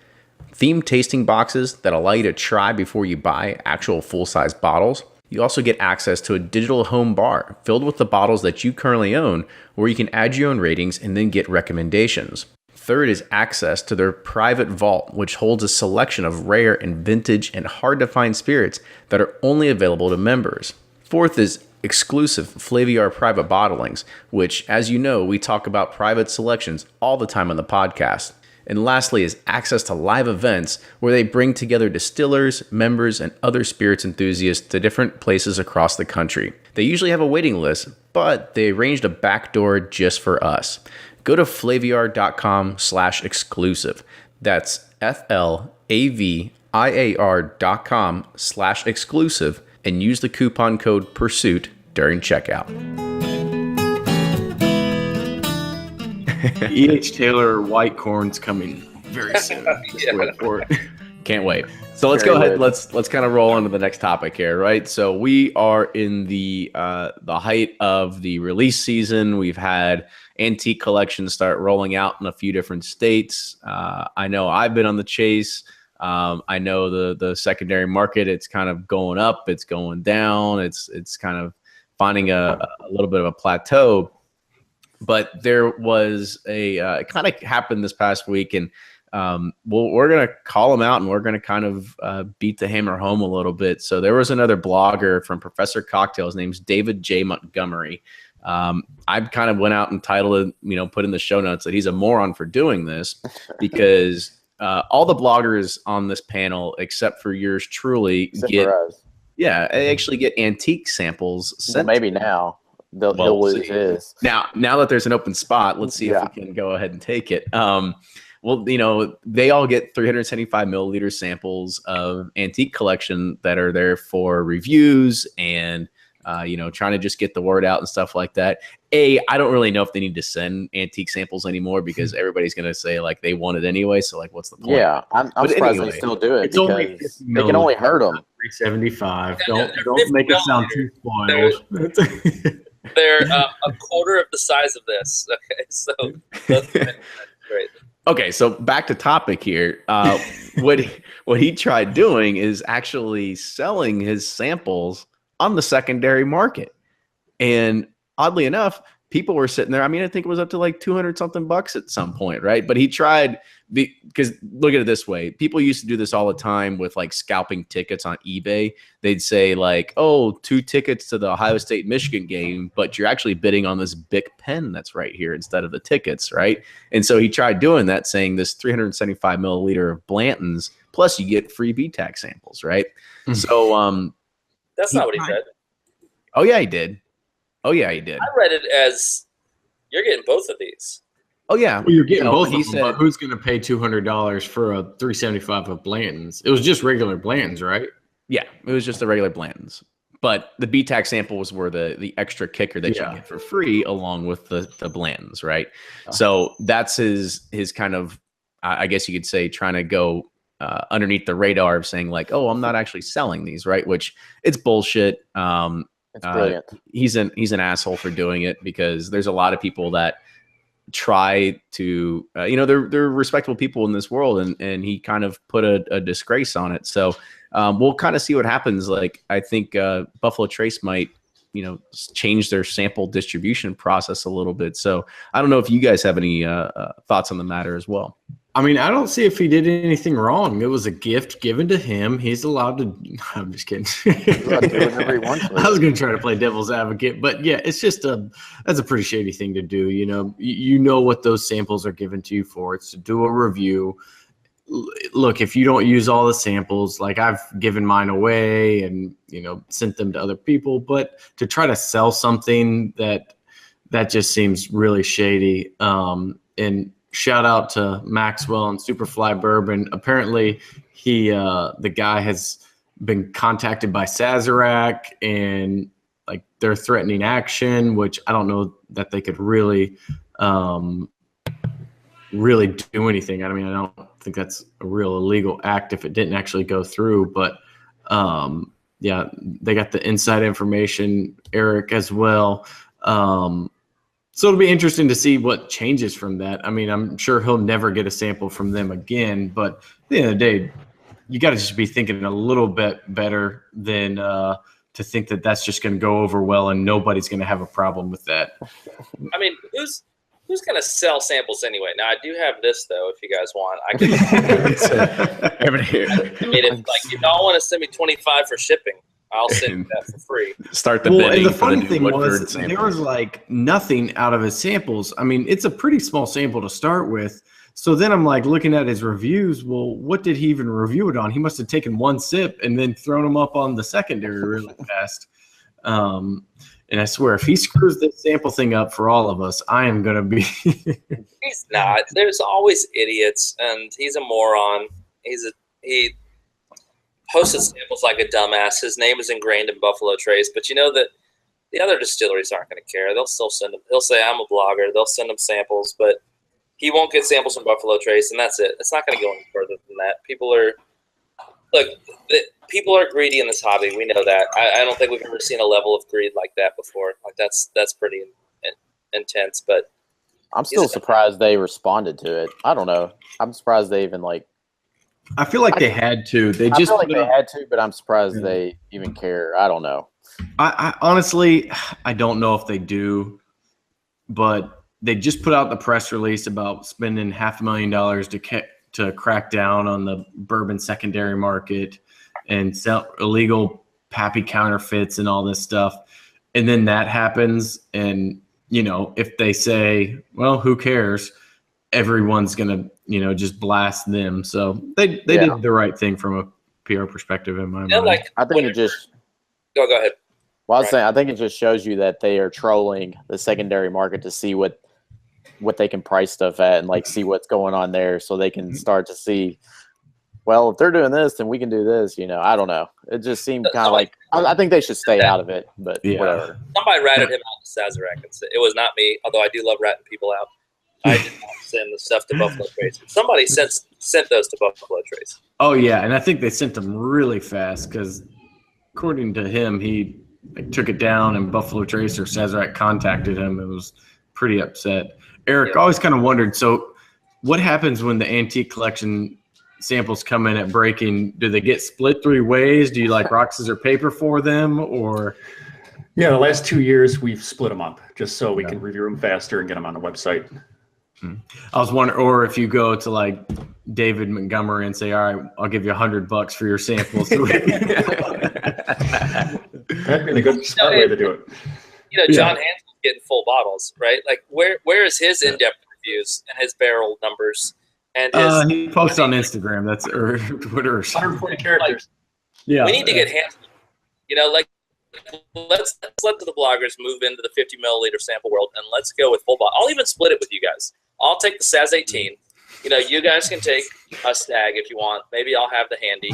Themed tasting boxes that allow you to try before you buy actual full-size bottles. You also get access to a digital home bar filled with the bottles that you currently own, where you can add your own ratings and then get recommendations. Third is access to their private vault, which holds a selection of rare and vintage and hard-to-find spirits that are only available to members. Fourth is exclusive Flaviar private bottlings, which, as you know, we talk about private selections all the time on the podcast. And lastly is access to live events where they bring together distillers, members, and other spirits enthusiasts to different places across the country. They usually have a waiting list, but they arranged a back door just for us. Go to flaviar.com/exclusive. That's FLAVIAR.com/exclusive and use the coupon code PURSUIT during checkout. E.H. Taylor white corn's coming very soon. Just wait for it. Can't wait. So let's go ahead. Let's kind of roll on to the next topic here, right? So we are in the height of the release season. We've had antique collections start rolling out in a few different states. I know I've been on the chase I know the secondary market, it's kind of going up, it's going down, it's kind of finding a little bit of a plateau. But there was it kind of happened this past week, and we're going to call them out, and we're going to kind of beat the hammer home a little bit. So there was another blogger from Professor Cocktail. His name's David J. Montgomery. I kind of went out and titled it, put in the show notes that he's a moron for doing this, because all the bloggers on this panel, except for yours truly, they actually get antique samples sent. Well, maybe now he'll lose his. Now that there's an open spot, let's see if we can go ahead and take it. Well, they all get 375 milliliter samples of antique collection that are there for reviews and, trying to just get the word out and stuff like that. I don't really know if they need to send antique samples anymore, because everybody's going to say like they want it anyway. So like, what's the point? Yeah, I'm surprised they still do it, because they can only hurt them. 375. Don't make it sound too spoiled. They're a quarter of the size of this. Okay, so that's great. Okay, so back to topic here. What he tried doing is actually selling his samples on the secondary market, and oddly enough, people were sitting there. I mean, I think it was up to like 200 something bucks at some point, right? But he tried, because look at it this way. People used to do this all the time with like scalping tickets on eBay. They'd say like, oh, 2 tickets to the Ohio State Michigan game, but you're actually bidding on this Bic pen that's right here instead of the tickets, right? And so he tried doing that, saying this 375 milliliter of Blanton's, plus you get free BTAC samples, right? Mm-hmm. So that's not what he said. Oh yeah, he did. I read it as you're getting both of these. Oh yeah, well, you're getting both. He said, but who's going to pay $200 for a 375 of Blanton's? It was just regular Blanton's, right? Yeah, it was just the regular Blanton's. But the BTAC samples were the extra kicker that you get for free, along with the Blanton's, right? So that's his kind of, I guess you could say, trying to go underneath the radar of saying like, oh, I'm not actually selling these, right? Which it's bullshit. It's brilliant. He's an asshole for doing it, because there's a lot of people that try to, they're respectable people in this world, and he kind of put a disgrace on it. So we'll kind of see what happens. Like, I think Buffalo Trace might, change their sample distribution process a little bit. So I don't know if you guys have any thoughts on the matter as well. I mean, I don't see if he did anything wrong. It was a gift given to him. He's allowed to. I'm just kidding. I was going to try to play devil's advocate, but yeah, it's just that's a pretty shady thing to do. You know what those samples are given to you for. It's to do a review. Look, if you don't use all the samples, like I've given mine away and sent them to other people, but to try to sell something that just seems really shady. And shout out to Maxwell and Superfly Bourbon. Apparently, the guy has been contacted by Sazerac, and like they're threatening action, which I don't know that they could really do anything. I mean, I don't think that's a real illegal act if it didn't actually go through. But yeah, they got the inside information, Eric, as well. So it'll be interesting to see what changes from that. I mean, I'm sure he'll never get a sample from them again, but at the end of the day, you got to just be thinking a little bit better than to think that that's just going to go over well and nobody's going to have a problem with that. I mean, who's going to sell samples anyway? Now, I do have this, though, if you guys want. I mean, if like you don't want to send me $25 for shipping, I'll send that for free. Start the bidding. The funny thing was there was like nothing out of his samples. I mean, it's a pretty small sample to start with. So then I'm like looking at his reviews. Well, what did he even review it on? He must have taken one sip and then thrown them up on the secondary really fast. And I swear, if he screws this sample thing up for all of us, I am going to be. He's not. There's always idiots, and he's a moron. He posted samples like a dumbass. His name is ingrained in Buffalo Trace, but you know that the other distilleries aren't going to care. They'll still send them. He'll say, I'm a blogger. They'll send him samples, but he won't get samples from Buffalo Trace, and that's it. It's not going to go any further than that. People are greedy in this hobby. We know that. I don't think we've ever seen a level of greed like that before. Like that's pretty intense. But I'm still surprised they responded to it. I don't know. I'm surprised they even I feel like they had to. They I just feel like they had to, but I'm surprised they even care. I don't know. I honestly, I don't know if they do, but they just put out the press release about spending $500,000 to crack down on the bourbon secondary market and sell illegal pappy counterfeits and all this stuff. And then that happens. And, if they say, well, who cares? Everyone's going to, just blast them. So they did the right thing from a PR perspective in my mind. I think it just go ahead. Well, I was saying, I think it just shows you that they are trolling the secondary market to see what they can price stuff at and see what's going on there, so they can start to see. Well, if they're doing this, then we can do this. I don't know. It just seemed kind of like I think they should stay out of it, but whatever. Somebody ratted him out to Sazerac, and it was not me. Although I do love ratting people out. I did not send the stuff to Buffalo Trace. Somebody sent those to Buffalo Trace. Oh yeah, and I think they sent them really fast because, according to him, he took it down, and Buffalo Trace or Sazerac contacted him and was pretty upset. Eric, I always kind of wondered, so what happens when the antique collection samples come in at breaking? Do they get split 3 ways? Do you rock, scissors, paper for them, or? Yeah, the last 2 years we've split them up just so we can review them faster and get them on the website. I was wondering, or if you go to David Montgomery and say, all right, I'll give you $100 for your samples. That'd be a good smart way to do it. John Hansen's getting full bottles, right? Where is his in-depth reviews and his barrel numbers? And he posts on Instagram, or Twitter. 140 characters. Yeah, we need to get Hansen. Let's let the bloggers move into the 50 milliliter sample world, and let's go with full bottle. I'll even split it with you guys. I'll take the Saz 18. You guys can take a Stag if you want. Maybe I'll have the Handy,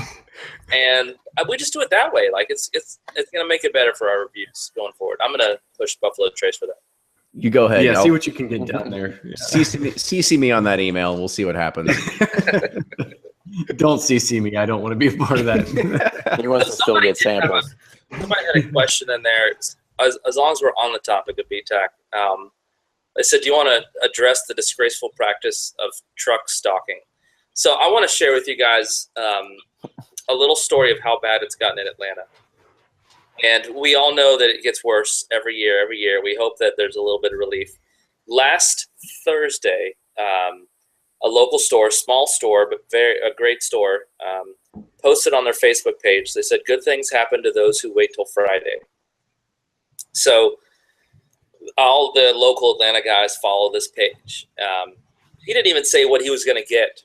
and we just do it that way. It's gonna make it better for our reviews going forward. I'm gonna push Buffalo Trace for that. You go ahead. Yeah, see what you can get down there. Yeah. CC me on that email, and we'll see what happens. Don't CC me. I don't want to be a part of that. He wants to still get samples. Somebody had a question in there. As long as we're on the topic of BTAC, they said, do you want to address the disgraceful practice of truck stalking? So I want to share with you guys a little story of how bad it's gotten in Atlanta. And we all know that it gets worse every year. Every year, we hope that there's a little bit of relief. Last Thursday, a local store, small store, but a great store, posted on their Facebook page. They said, good things happen to those who wait till Friday. So all the local Atlanta guys follow this page. He didn't even say what he was going to get.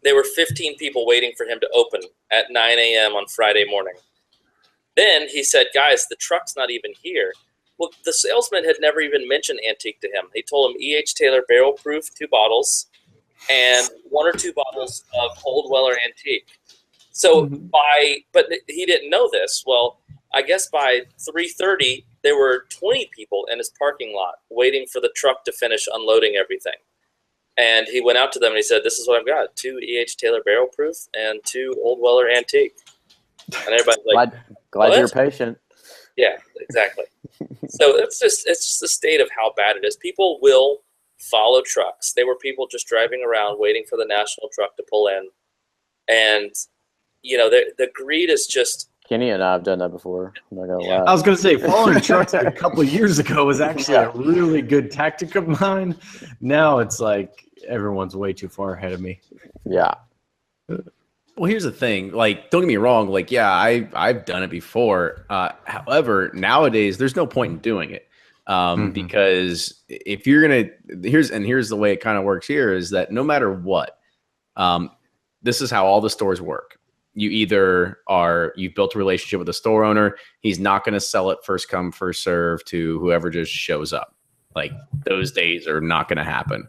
There were 15 people waiting for him to open at 9 a.m. on Friday morning. Then he said, guys, the truck's not even here. Well, the salesman had never even mentioned antique to him. He told him E.H. Taylor barrel proof 2 bottles and 1 or 2 bottles of Old Weller antique. So but he didn't know this. Well, I guess by 3:30, there were 20 people in his parking lot waiting for the truck to finish unloading everything. And he went out to them and he said, this is what I've got: 2 E.H. Taylor barrel proof and 2 Old Weller antique. And everybody's like, glad you're patient. Yeah, exactly. So it's just the state of how bad it is. People will follow trucks. They were people just driving around waiting for the national truck to pull in. And, the greed is just... Kenny and I have done that before. I'm not gonna lie. I was going to say, following trucks a couple of years ago was actually a really good tactic of mine. Now it's like everyone's way too far ahead of me. Yeah. Well, here's the thing. Don't get me wrong. I've done it before. However, nowadays there's no point in doing it because if you're gonna here's the way it kind of works here is that no matter what, this is how all the stores work. You either you've built a relationship with the store owner. He's not going to sell it first come first serve to whoever just shows up. Those days are not going to happen.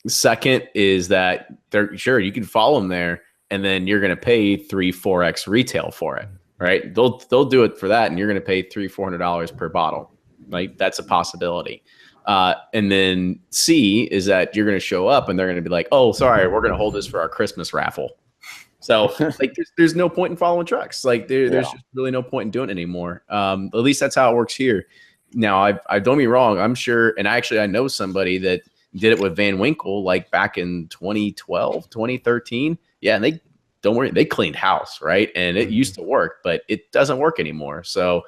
Second is that you can follow them there, and then you're going to pay 3-4x retail for it, right? They'll do it for that, and you're going to pay $300-400 per bottle, right? That's a possibility. And then C is that you're going to show up, and they're going to be like, "Oh, sorry, we're going to hold this for our Christmas raffle." So there's no point in following trucks. There's just really no point in doing it anymore. At least that's how it works here. Now, I don't get me wrong. I'm sure, and actually I know somebody that did it with Van Winkle like back in 2012, 2013. Yeah, and they don't worry, they cleaned house, right? And it used to work, but it doesn't work anymore. So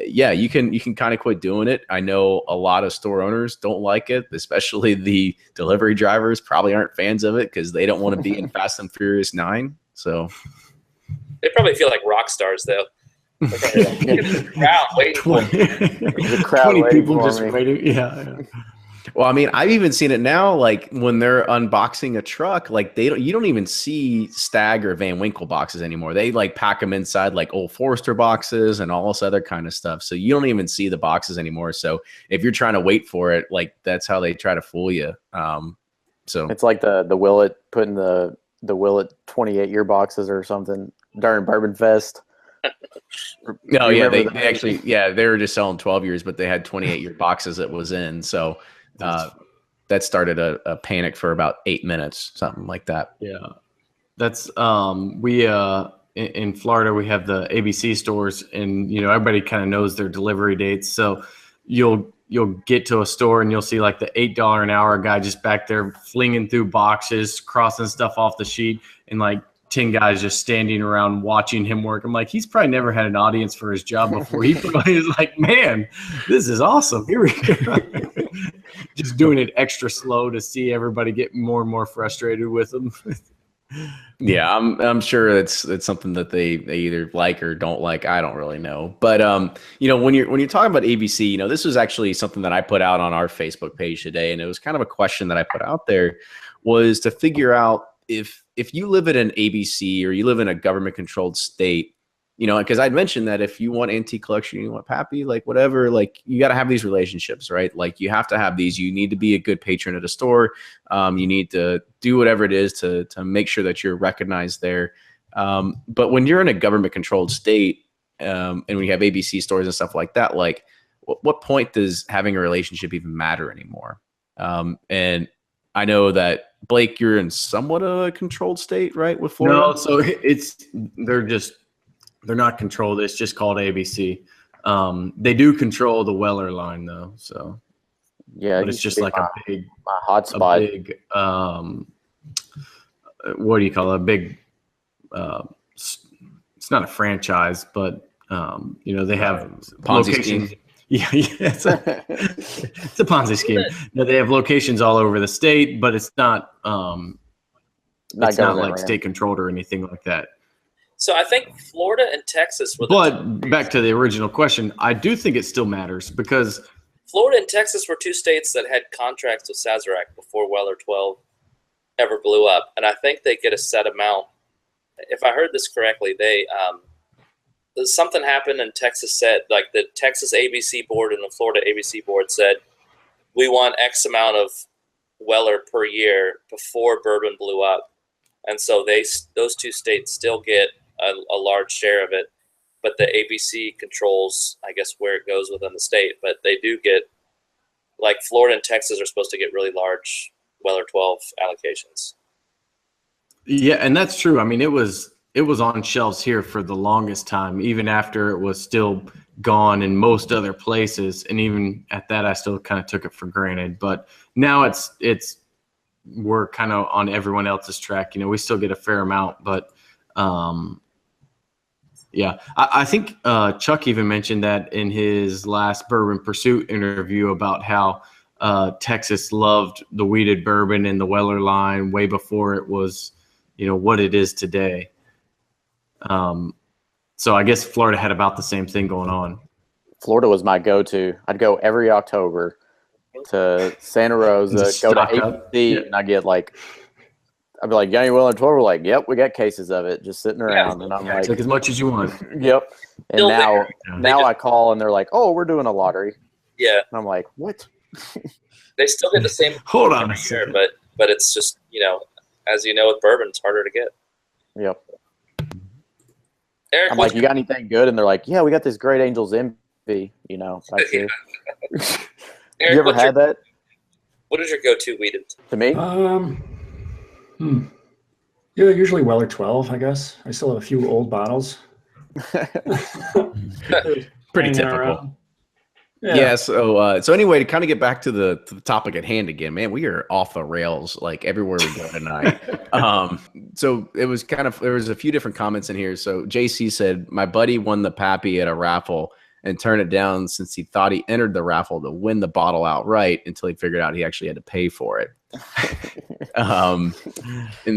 yeah, you can kind of quit doing it. I know a lot of store owners don't like it, especially the delivery drivers probably aren't fans of it because they don't want to be in Fast and Furious 9. So they probably feel like rock stars though. The crowd waiting for me. The crowd 20 waiting people for just me. waiting. Yeah. well, I mean, I've even seen it now, like when they're unboxing a truck, like you don't even see Stag or Van Winkle boxes anymore. They like pack them inside like Old Forester boxes and all this other kind of stuff. So you don't even see the boxes anymore. So if you're trying to wait for it, like that's how they try to fool you. So It's like the Willet putting the Willet 28-year boxes or something during Bourbon Fest. no, You yeah, remember they that? actually, they were just selling 12 years, but they had 28-year boxes that was in. So that started a panic for about 8 minutes, something like that. Yeah. That's we in Florida we have the ABC stores, and everybody kind of knows their delivery dates. So you'll get to a store and you'll see like the $8 an hour guy just back there flinging through boxes, crossing stuff off the sheet, and like 10 guys just standing around watching him work. I'm like, he's probably never had an audience for his job before. He probably is like, man, this is awesome. Here we go. Just doing it extra slow to see everybody get more and more frustrated with him. Yeah, I'm sure it's something that they either like or don't like. I don't really know. But when you're talking about ABC, this was actually something that I put out on our Facebook page today, and it was kind of a question that I put out there was to figure out if you live in an ABC or you live in a government controlled state, because I'd mentioned that if you want antique collection, you want Pappy, like whatever, like you got to have these relationships, right? Like you have to have these. You need to be a good patron at a store. You need to do whatever it is to make sure that you're recognized there. But when you're in a government controlled state, and we have ABC stores and stuff like that, like what point does having a relationship even matter anymore? And I know that Blake, you're in somewhat of a controlled state, right? With Florida? No, so they're not controlled. It's just called ABC. They do control the Weller line though. So Yeah, but it's just like a big hotspot. What do you call it? A big, it's not a franchise, but they have Ponzi locations. scheme. Yeah, it's a Ponzi scheme. No, they have locations all over the state, but it's not. It's not like state controlled or anything like that. So I think Florida and Texas were. But back to the original question, I do think it still matters because Florida and Texas were two states that had contracts with Sazerac before Weller 12 ever blew up, and I think they get a set amount. If I heard this correctly, they something happened and Texas said, like the Texas ABC board and the Florida ABC board said, we want X amount of Weller per year before Bourbon blew up, and so those two states still get a large share of it, but the ABC controls, I guess, where it goes within the state. But they do get, like Florida and Texas are supposed to get really large Weller 12 allocations. Yeah, and that's true. I mean, it was on shelves here for the longest time, even after it was still gone in most other places. And even at that, I still kind of took it for granted. But now we're kind of on everyone else's track. We still get a fair amount, but yeah, I think Chuck even mentioned that in his last Bourbon Pursuit interview about how Texas loved the wheated bourbon and the Weller line way before it was, what it is today. So I guess Florida had about the same thing going on. Florida was my go-to. I'd go every October to Santa Rosa, go to ABC, and I get I'd be like, Johnny Weller 12. We're like, yep, we got cases of it just sitting around. And I'm like, take as much as you want. Yep. And now I call and they're like, oh, we're doing a lottery. Yeah. And I'm like, what? They still get the same. Hold on a year, second. but it's just, as you know, with bourbon, it's harder to get. Yep. Eric, I'm like, you got anything good? And they're like, yeah, we got this Great Angels Envy, back here. Eric, you ever had that? What is your go-to wheated? To me? Yeah, usually Weller 12, I guess. I still have a few old bottles. Pretty typical. Yeah. So anyway, to kind of get back to the topic at hand again, man, we are off the rails like everywhere we go tonight. So it was there was a few different comments in here. So JC said, my buddy won the Pappy at a raffle and turned it down since he thought he entered the raffle to win the bottle outright until he figured out he actually had to pay for it. And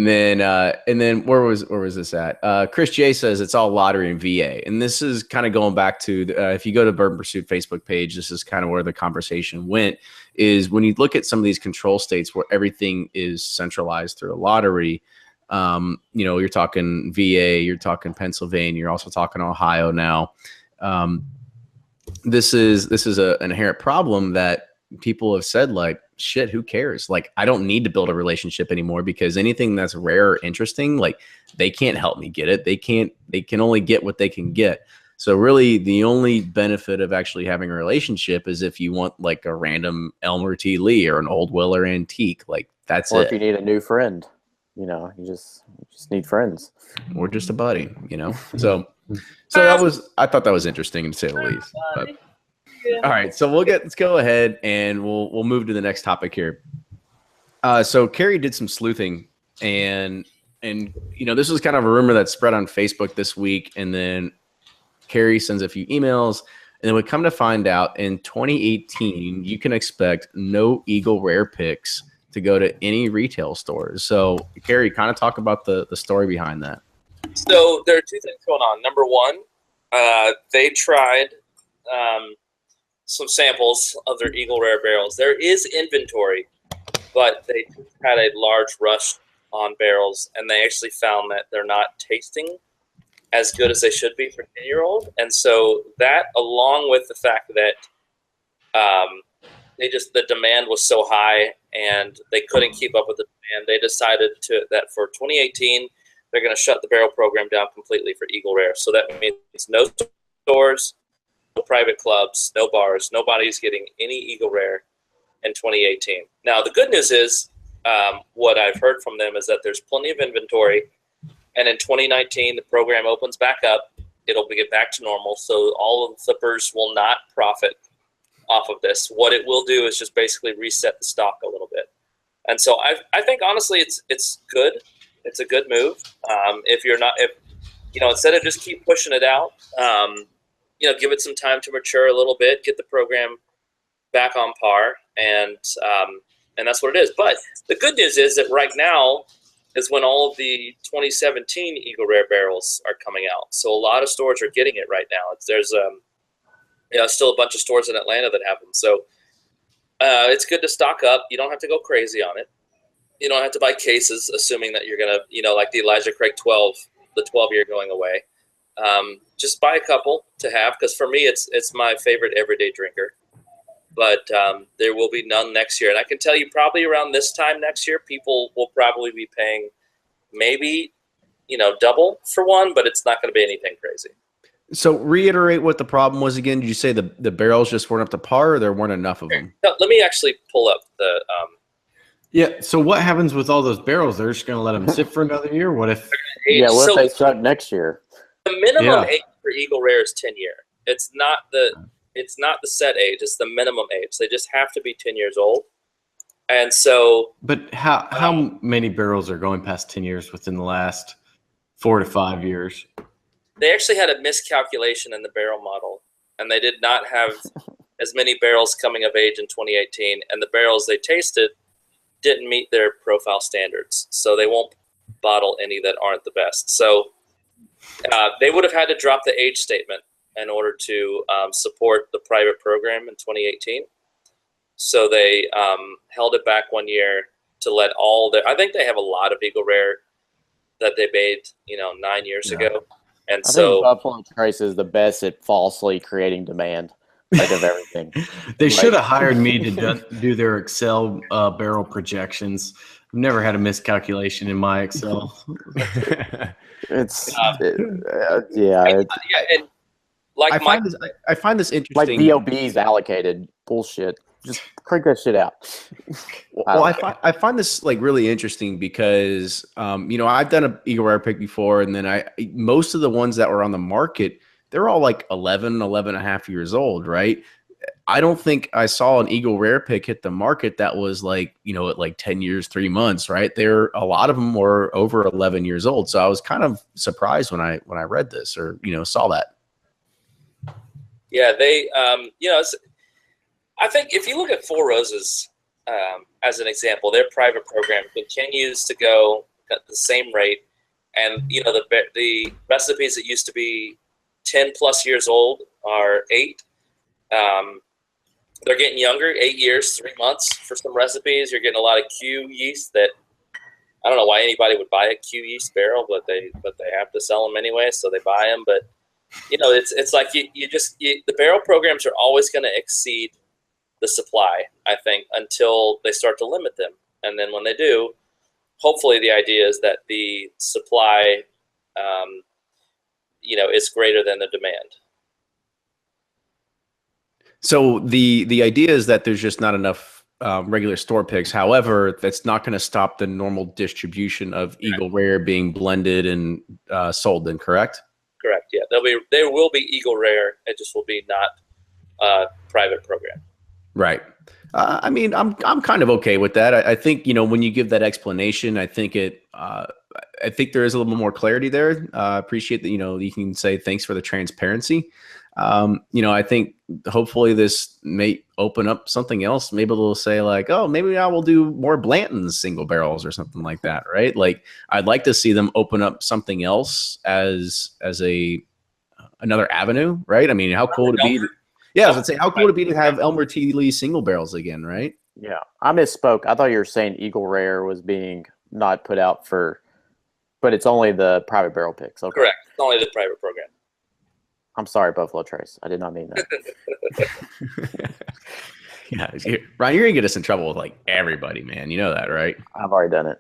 then where was this at? Chris J says it's all lottery and VA, and this is kind of going back to if you go to Bourbon Pursuit Facebook page, this is kind of where the conversation went. Is when you look at some of these control states where everything is centralized through a lottery. You're talking VA, you're talking Pennsylvania, you're also talking Ohio now. This is an inherent problem that people have said, like, shit, who cares? Like, I don't need to build a relationship anymore because anything that's rare or interesting, like, they can't help me get it. They can only get what they can get. So really the only benefit of actually having a relationship is if you want like a random Elmer T. Lee or an old Weller antique, like that's or it. if you need a new friend, you just need friends. Or just a buddy, So I thought that was interesting to say the least. But all right, so let's go ahead and we'll move to the next topic here. So Kerry did some sleuthing, and this was kind of a rumor that spread on Facebook this week, and then Kerry sends a few emails, and then we come to find out in 2018 you can expect no Eagle Rare picks to go to any retail stores. So Kerry, kind of talk about the story behind that. So there are two things going on. Number one, they tried some samples of their Eagle Rare barrels. There is inventory, but they had a large rush on barrels, and they actually found that they're not tasting as good as they should be for 10-year-old. And so that, along with the fact that the demand was so high and they couldn't keep up with the demand, they decided that for 2018, they're going to shut the barrel program down completely for Eagle Rare. So that means no stores, no private clubs, no bars, nobody's getting any Eagle Rare in 2018. Now, the good news is what I've heard from them is that there's plenty of inventory, and in 2019, the program opens back up. It'll get back to normal, so all of the flippers will not profit off of this. What it will do is just basically reset the stock a little bit. And so I think, honestly, it's good. It's a good move. Instead of just keep pushing it out, give it some time to mature a little bit, get the program back on par, and that's what it is. But the good news is that right now is when all of the 2017 Eagle Rare barrels are coming out. So a lot of stores are getting it right now. There's still a bunch of stores in Atlanta that have them. So it's good to stock up. You don't have to go crazy on it. You don't have to buy cases, assuming that you're going to, like the Elijah Craig 12, the 12-year going away. Just buy a couple to have, because for me, it's my favorite everyday drinker. But there will be none next year. And I can tell you probably around this time next year, people will probably be paying maybe, double for one, but it's not going to be anything crazy. So reiterate what the problem was again. Did you say the barrels just weren't up to par, or there weren't enough of them? No, let me actually pull up the Yeah, so what happens with all those barrels? They're just going to let them sit for another year? What if if they shut next year? The minimum age for Eagle Rare is 10 years. It's not the set age, it's the minimum age. They just have to be 10 years old. And so But how many barrels are going past 10 years within the last 4 to 5 years? They actually had a miscalculation in the barrel model, and they did not have as many barrels coming of age in 2018, and the barrels they tasted didn't meet their profile standards, so they won't bottle any that aren't the best. So they would have had to drop the age statement in order to support the private program in 2018. So they held it back 1 year to let I think they have a lot of Eagle Rare that they made 9 years ago. And I think Buffalo Trace is the best at falsely creating demand, of everything. They should have hired me to do their Excel barrel projections. I've never had a miscalculation in my Excel. And I find this interesting. Like VOB's allocated bullshit. Just crank that shit out. Well, I find this really interesting because I've done an Eagle Rare pick before, and then most of the ones that were on the market, they're all 11 and a half years old, right? I don't think I saw an Eagle Rare pick hit the market that was like, at like 10 years, 3 months, right? A lot of them were over 11 years old. So I was kind of surprised when I read this or, saw that. Yeah, they, I think if you look at Four Roses as an example, their private program continues to go at the same rate. And, the recipes that used to be 10 plus years old are 8. They're getting younger, 8 years, 3 months for some recipes. You're getting a lot of Q yeast that I don't know why anybody would buy a Q yeast barrel, but they have to sell them anyway, so they buy them. But it's like the barrel programs are always going to exceed the supply, I think, until they start to limit them. And then when they do, hopefully the idea is that the supply, is greater than the demand. So the idea is that there's just not enough regular store picks. However, that's not going to stop the normal distribution of Eagle Rare being blended and sold. Then, correct? Correct. Yeah, there will be Eagle Rare. It just will be not private program. Right. I mean, I'm kind of okay with that. I think when you give that explanation, I think I think there is a little bit more clarity there. I appreciate that you can say thanks for the transparency. I think hopefully this may open up something else. Maybe they'll say like, oh, maybe I will do more Blanton's single barrels or something like that, right? Like I'd like to see them open up something else as another avenue, right? I mean, how cool would it be? Yeah, I was gonna say, how cool would it be to have Elmer T. Lee single barrels again, right? Yeah, I misspoke. I thought you were saying Eagle Rare was being not put out but it's only the private barrel picks. Okay. Correct. It's only the private program. I'm sorry, Buffalo Trace. I did not mean that. Yeah, Ryan, you're gonna get us in trouble with like everybody, man. You know that, right? I've already done it.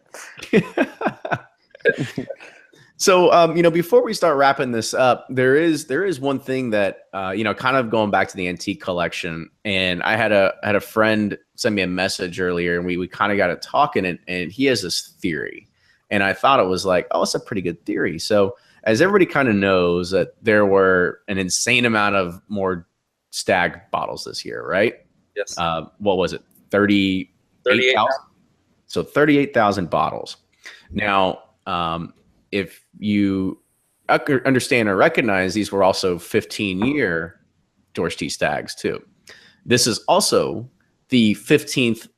So, before we start wrapping this up, there is one thing that kind of going back to the antique collection, and I had a friend send me a message earlier, and we kind of got it talking, and he has this theory, and I thought it was like, oh, it's a pretty good theory. So, as everybody kind of knows, that there were an insane amount of more stag bottles this year, right? Yes. What was it? 38,000. So 38,000 bottles. Now, if you understand or recognize, these were also 15-year George T. Stags too. This is also the 15th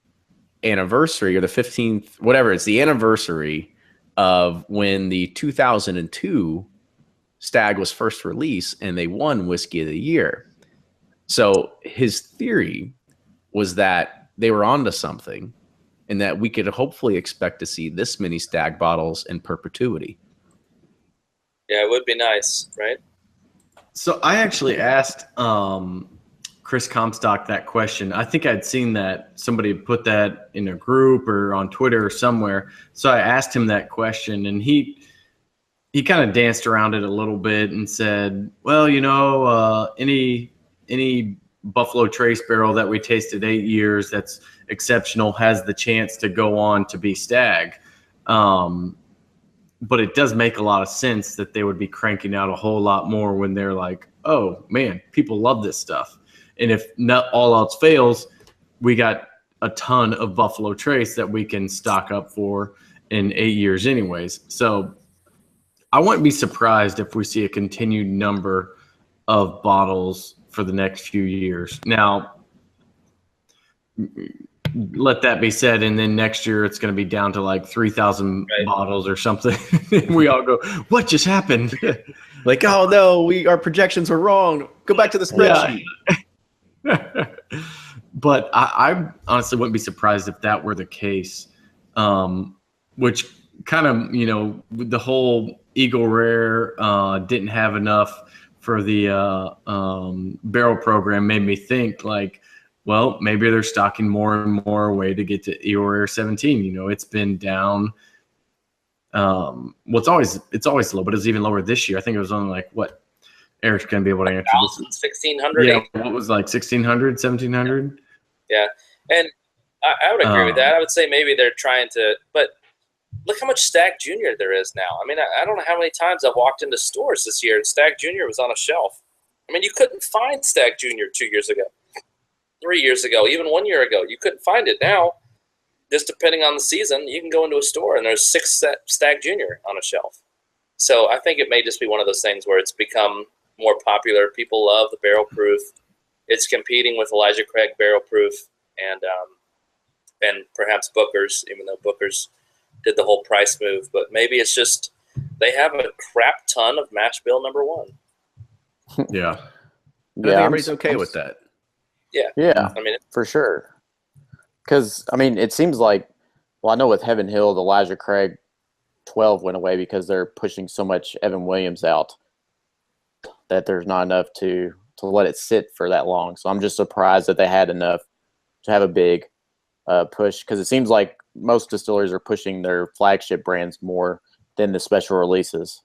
anniversary or the 15th, whatever. It's the anniversary of when the 2002 Stag was first released and they won Whiskey of the Year. So his theory was that they were onto something and that we could hopefully expect to see this many Stag bottles in perpetuity. Yeah, it would be nice, right? So I actually asked Chris Comstock that question. I think I'd seen that somebody put that in a group or on Twitter or somewhere. So I asked him that question, and he kind of danced around it a little bit and said, well, any Buffalo Trace barrel that we tasted 8 years that's exceptional has the chance to go on to be Stag. But it does make a lot of sense that they would be cranking out a whole lot more when they're like, oh, man, people love this stuff. And if not all else fails, we got a ton of Buffalo Trace that we can stock up for in 8 years anyways. So I wouldn't be surprised if we see a continued number of bottles for the next few years. Now, let that be said, and then next year it's going to be down to like 3,000 bottles or something. We all go, what just happened? Like, oh no, our projections were wrong. Go back to the spreadsheet. Yeah. But I honestly wouldn't be surprised if that were the case, which kind of, the whole Eagle Rare didn't have enough for the barrel program made me think like, well, maybe they're stocking more and more away to get to Eagle Rare 17. It's been down. Well, it's always low, but it's even lower this year. I think it was only like what? Eric's going to be able to answer this. 1,600. Yeah, what was like 1,600, 1,700? Yeah, and I would agree with that. I would say maybe they're trying to, but look how much Stag Junior there is now. I mean, I don't know how many times I've walked into stores this year and Stag Junior was on a shelf. I mean, you couldn't find Stag Junior 2 years ago. 3 years ago, even 1 year ago. You couldn't find it. Now, just depending on the season, you can go into a store and there's 6 Stag Junior on a shelf. So I think it may just be one of those things where it's become more popular. People love the barrel proof. It's competing with Elijah Craig barrel proof and perhaps Booker's, even though Booker's did the whole price move. But maybe it's just they have a crap ton of mash bill number 1. Yeah. And I think everybody's okay with that. Yeah. Yeah, I mean, for sure. Because, I mean, it seems like, well, I know with Heaven Hill, the Elijah Craig 12 went away because they're pushing so much Evan Williams out that there's not enough to let it sit for that long. So I'm just surprised that they had enough to have a big push, because it seems like most distilleries are pushing their flagship brands more than the special releases.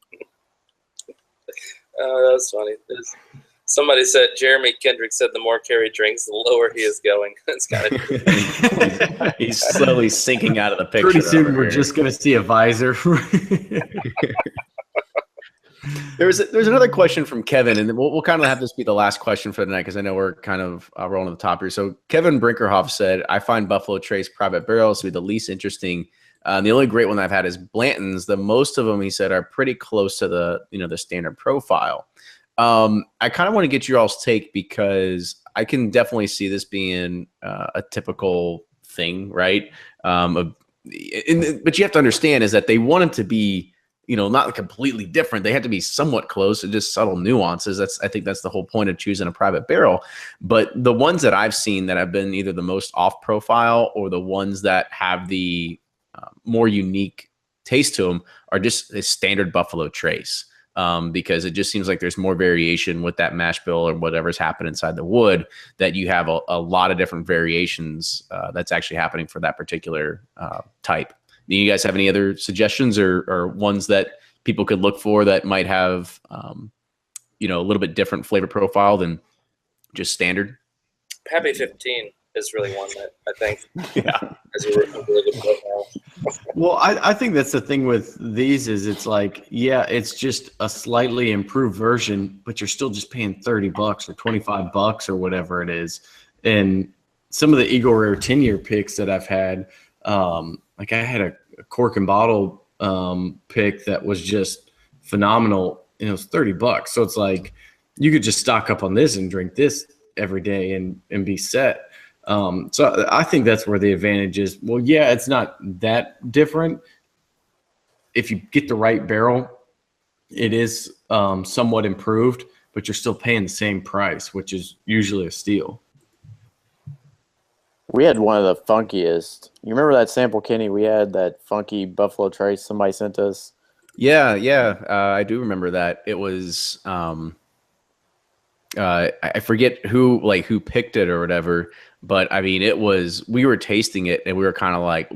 That's funny. Somebody said, Jeremy Kendrick said, the more Kerry drinks, the lower he is going. It's kind of He's slowly sinking out of the picture. Pretty soon we're just going to see a visor. There's another question from Kevin, and we'll kind of have this be the last question for the night because I know we're kind of rolling to the top here. So Kevin Brinkerhoff said, I find Buffalo Trace private barrels to be the least interesting. The only great one I've had is Blanton's. The most of them, he said, are pretty close to the standard profile. I kind of want to get your all's take because I can definitely see this being a typical thing, right? But you have to understand is that they want them to be, not completely different. They have to be somewhat close and just subtle nuances. I think that's the whole point of choosing a private barrel. But the ones that I've seen that have been either the most off profile or the ones that have the more unique taste to them are just a standard Buffalo Trace. Because it just seems like there's more variation with that mash bill or whatever's happened inside the wood, that you have a lot of different variations that's actually happening for that particular type. Do you guys have any other suggestions or ones that people could look for that might have, a little bit different flavor profile than just standard? Happy 15 is really one that I think is a really good profile. Well, I think that's the thing with these is it's like, it's just a slightly improved version, but you're still just paying $30 or $25 or whatever it is. And some of the Eagle Rare 10-year picks that I've had, like I had a cork and bottle pick that was just phenomenal. And it was $30. So it's like you could just stock up on this and drink this every day and be set. So I think that's where the advantage is. Well, it's not that different. If you get the right barrel, it is somewhat improved, but you're still paying the same price, which is usually a steal. We had one of the funkiest. You remember that sample, Kenny? We had that funky Buffalo Trace somebody sent us. Yeah. I do remember that. It was I forget who picked it or whatever, but I mean, we were tasting it and we were kind of like,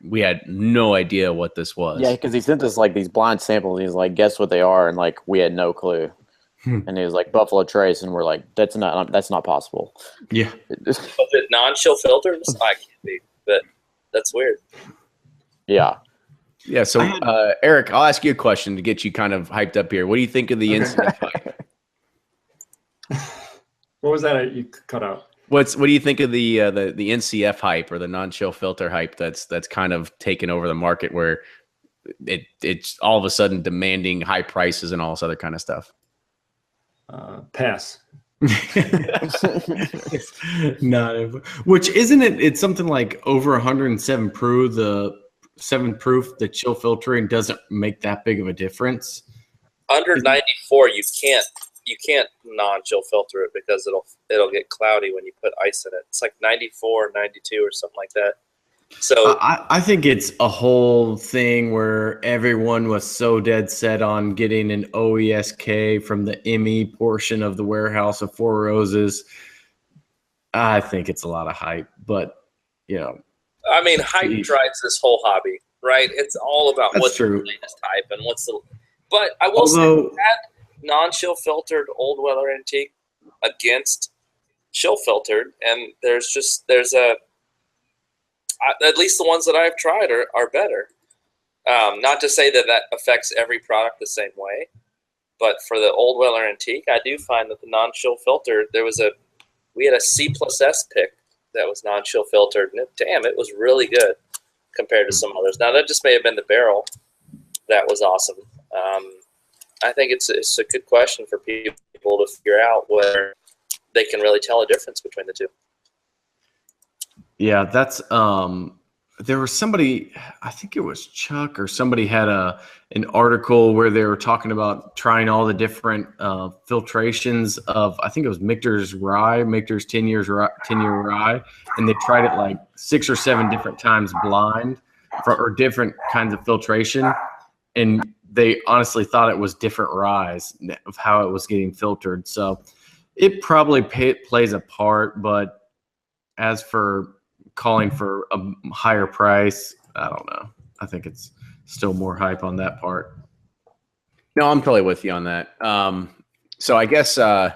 we had no idea what this was. Yeah, because he sent us like these blind samples. He's like, guess what they are, and like we had no clue. And he was like Buffalo Trace, and we're like, that's not possible. Yeah. Was it non-chill filtered? I can't be, but that's weird. Yeah. Yeah. So Eric, I'll ask you a question to get you kind of hyped up here. What do you think of the NCF hype? What was that you cut out? What do you think of the NCF hype or the non-chill filter hype that's kind of taken over the market, where it's all of a sudden demanding high prices and all this other kind of stuff? Pass. No, which isn't it? It's something like over 107 proof. The 7 proof, the chill filtering doesn't make that big of a difference. Under 94, you can't non-chill filter it because it'll get cloudy when you put ice in it. It's like 94, 92 or something like that. So I think it's a whole thing where everyone was so dead set on getting an OESK from the ME portion of the warehouse of Four Roses. I think it's a lot of hype, but I mean, hype drives this whole hobby, right? It's all about what's the latest hype and what's the. But I will say that non-chill filtered Old Weller Antique against chill filtered, and there's at least the ones that I've tried are better. Not to say that affects every product the same way, but for the Old Weller Antique, I do find that the non-chill filter, there was a we had a C+S pick that was non-chill filtered, and it was really good compared to some others. Now, that just may have been the barrel that was awesome. I think it's a good question for people to figure out whether they can really tell a difference between the two. Yeah, that's there was somebody, I think it was Chuck or somebody had an article where they were talking about trying all the different filtrations of, I think it was Michter's rye, Michter's 10-year rye, and they tried it like 6 or 7 different times blind or different kinds of filtration, and they honestly thought it was different ryes of how it was getting filtered. So it probably plays a part, but as for calling for a higher price, I don't know. I think it's still more hype on that part. No, I'm totally with you on that. So I guess I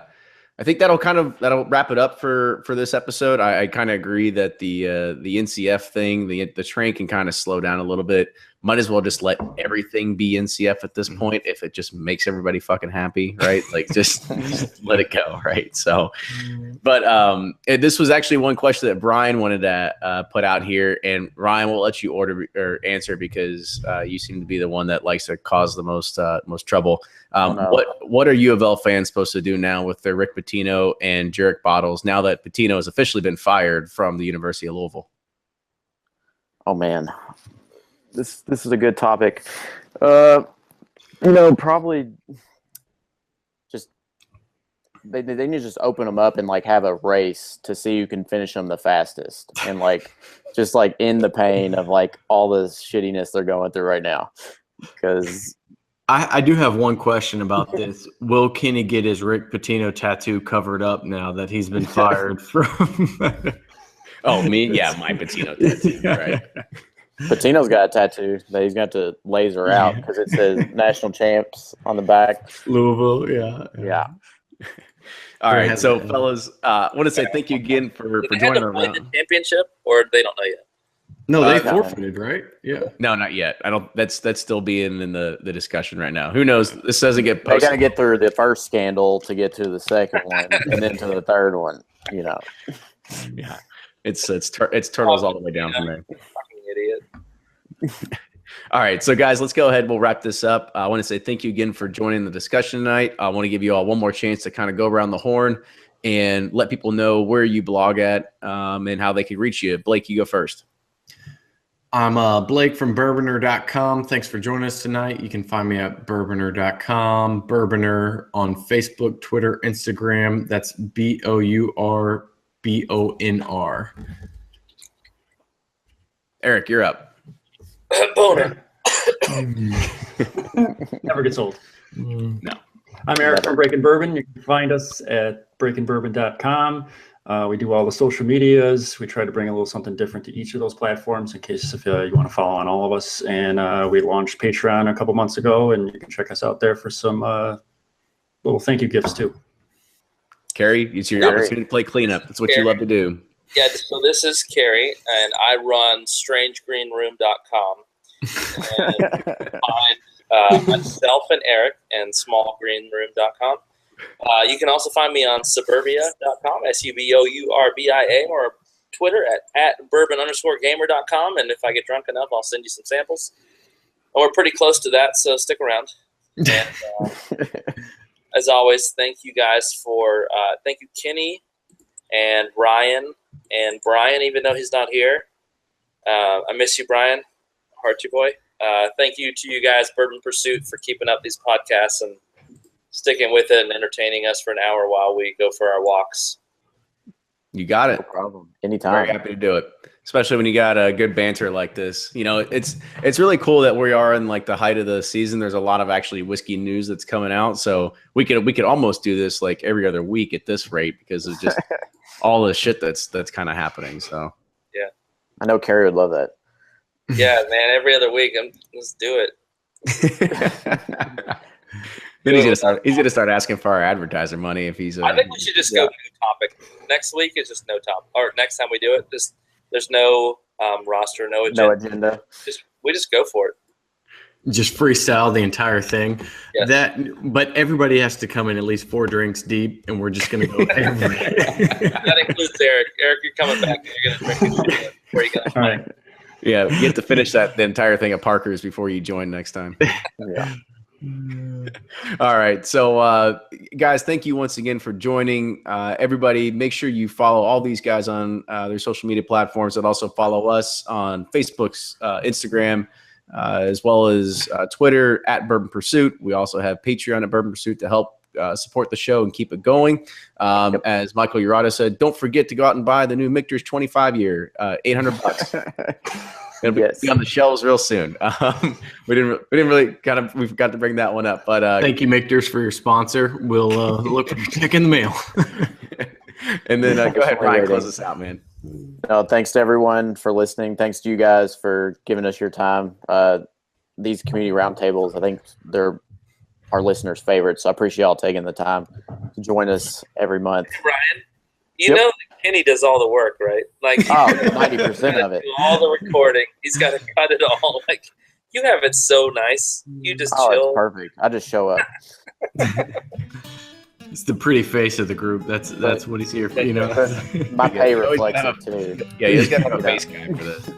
think that'll wrap it up for this episode. I kind of agree that the NCF thing, the train can kind of slow down a little bit. Might as well just let everything be NCF at this point if it just makes everybody fucking happy, right? Like just let it go, right? So, but this was actually one question that Brian wanted to put out here, and Ryan, we'll let you order or answer because you seem to be the one that likes to cause the most trouble. What are U of L fans supposed to do now with their Rick Pitino and Jurek bottles now that Pitino has officially been fired from the University of Louisville? Oh man, this is a good topic. Probably just they need to just open them up and like have a race to see who can finish them the fastest, and like just like in the pain of like all the shittiness they're going through right now. Because I do have one question about this. Will Kenny get his Rick Pitino tattoo covered up now that he's been fired from? Oh, me? Yeah, my Pitino tattoo, right? Patino's got a tattoo that he's got to laser out because it says national champs on the back. Louisville, yeah. All right, so fellas, I want to say thank you again for joining our round. The championship, or they don't know yet? No, they forfeited, right? Yeah. No, not yet. I don't. That's still being in the discussion right now. Who knows? This doesn't get posted. They got to get through the first scandal to get to the second one, and then to the third one. Yeah. It's turtles all the way down from there. Fucking idiot. All right, so guys, let's go ahead. We'll wrap this up. I want to say thank you again for joining the discussion tonight. I want to give you all one more chance to kind of go around the horn and let people know where you blog at and how they can reach you. Blake, you go first. I'm Blake from Bourboner.com. Thanks for joining us tonight. You can find me at Bourboner.com. Bourboner on Facebook, Twitter, Instagram. That's BOURBONR. Eric, you're up. Boner. Never gets old. No. I'm Eric from Breaking Bourbon. You can find us at breakingbourbon.com. We do all the social medias. We try to bring a little something different to each of those platforms in case if you want to follow on all of us. And we launched Patreon a couple months ago, and you can check us out there for some little thank you gifts too. Kerry, it's your opportunity to play cleanup. That's what you love to do. Yeah, so this is Kerry, and I run strangegreenroom.com. And find myself and Eric and smallgreenroom.com. You can also find me on suburbia.com, SUBOURBIA, or Twitter at bourbon_gamer.com. And if I get drunk enough, I'll send you some samples. And we're pretty close to that, so stick around. And as always, thank you guys thank you, Kenny and Ryan and Brian, even though he's not here. I miss you, Brian. Heart you, boy. Thank you to you guys, Bourbon Pursuit, for keeping up these podcasts and sticking with it and entertaining us for an hour while we go for our walks. You got it. No problem. Anytime. Very happy to do it, especially when you got a good banter like this. It's really cool that we are in like the height of the season. There's a lot of actually whiskey news that's coming out, so we could almost do this like every other week at this rate because it's just all the shit that's kind of happening. So yeah, I know Kerry would love that. Yeah, man. Every other week, let's do it. Then he's gonna start asking for our advertiser money if he's. I think we should just go new topic. Next week is just no topic, or next time we do it, there's no roster, no agenda. No agenda. We just go for it. just freestyle the entire thing. Yes. But everybody has to come in at least 4 drinks deep, and we're just going to go everywhere. That includes Eric. Eric, you're coming back and you're going to drink it before you go. All right. Yeah, you have to finish the entire thing at Parker's before you join next time. Yeah. All right. So, guys, thank you once again for joining. Everybody, make sure you follow all these guys on their social media platforms, and also follow us on Facebook's Instagram, as well as Twitter at Bourbon Pursuit. We also have Patreon at Bourbon Pursuit to help support the show and keep it going. As Michael Urata said, don't forget to go out and buy the new Michter's 25-year, $800. It'll be on the shelves real soon. We didn't really we forgot to bring that one up, but thank you, Michter's, for your sponsor. We'll look for your check in the mail. And then go ahead, Ryan, close us out, man. No, thanks to everyone for listening. Thanks to you guys for giving us your time. These community roundtables, I think they're our listeners' favorites. So I appreciate y'all taking the time to join us every month. Ryan, you know that Kenny does all the work, right? Like 90% of it. Do all the recording. He's got to cut it all. Like, you have it so nice. You just chill. It's perfect. I just show up. It's the pretty face of the group. That's what he's here for. You know, my pay reflects it too. Yeah, you just got to have a face guy for this.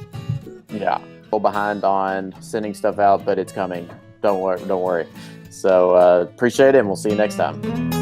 Yeah, go behind on sending stuff out, but it's coming. Don't worry. So appreciate it, and we'll see you next time.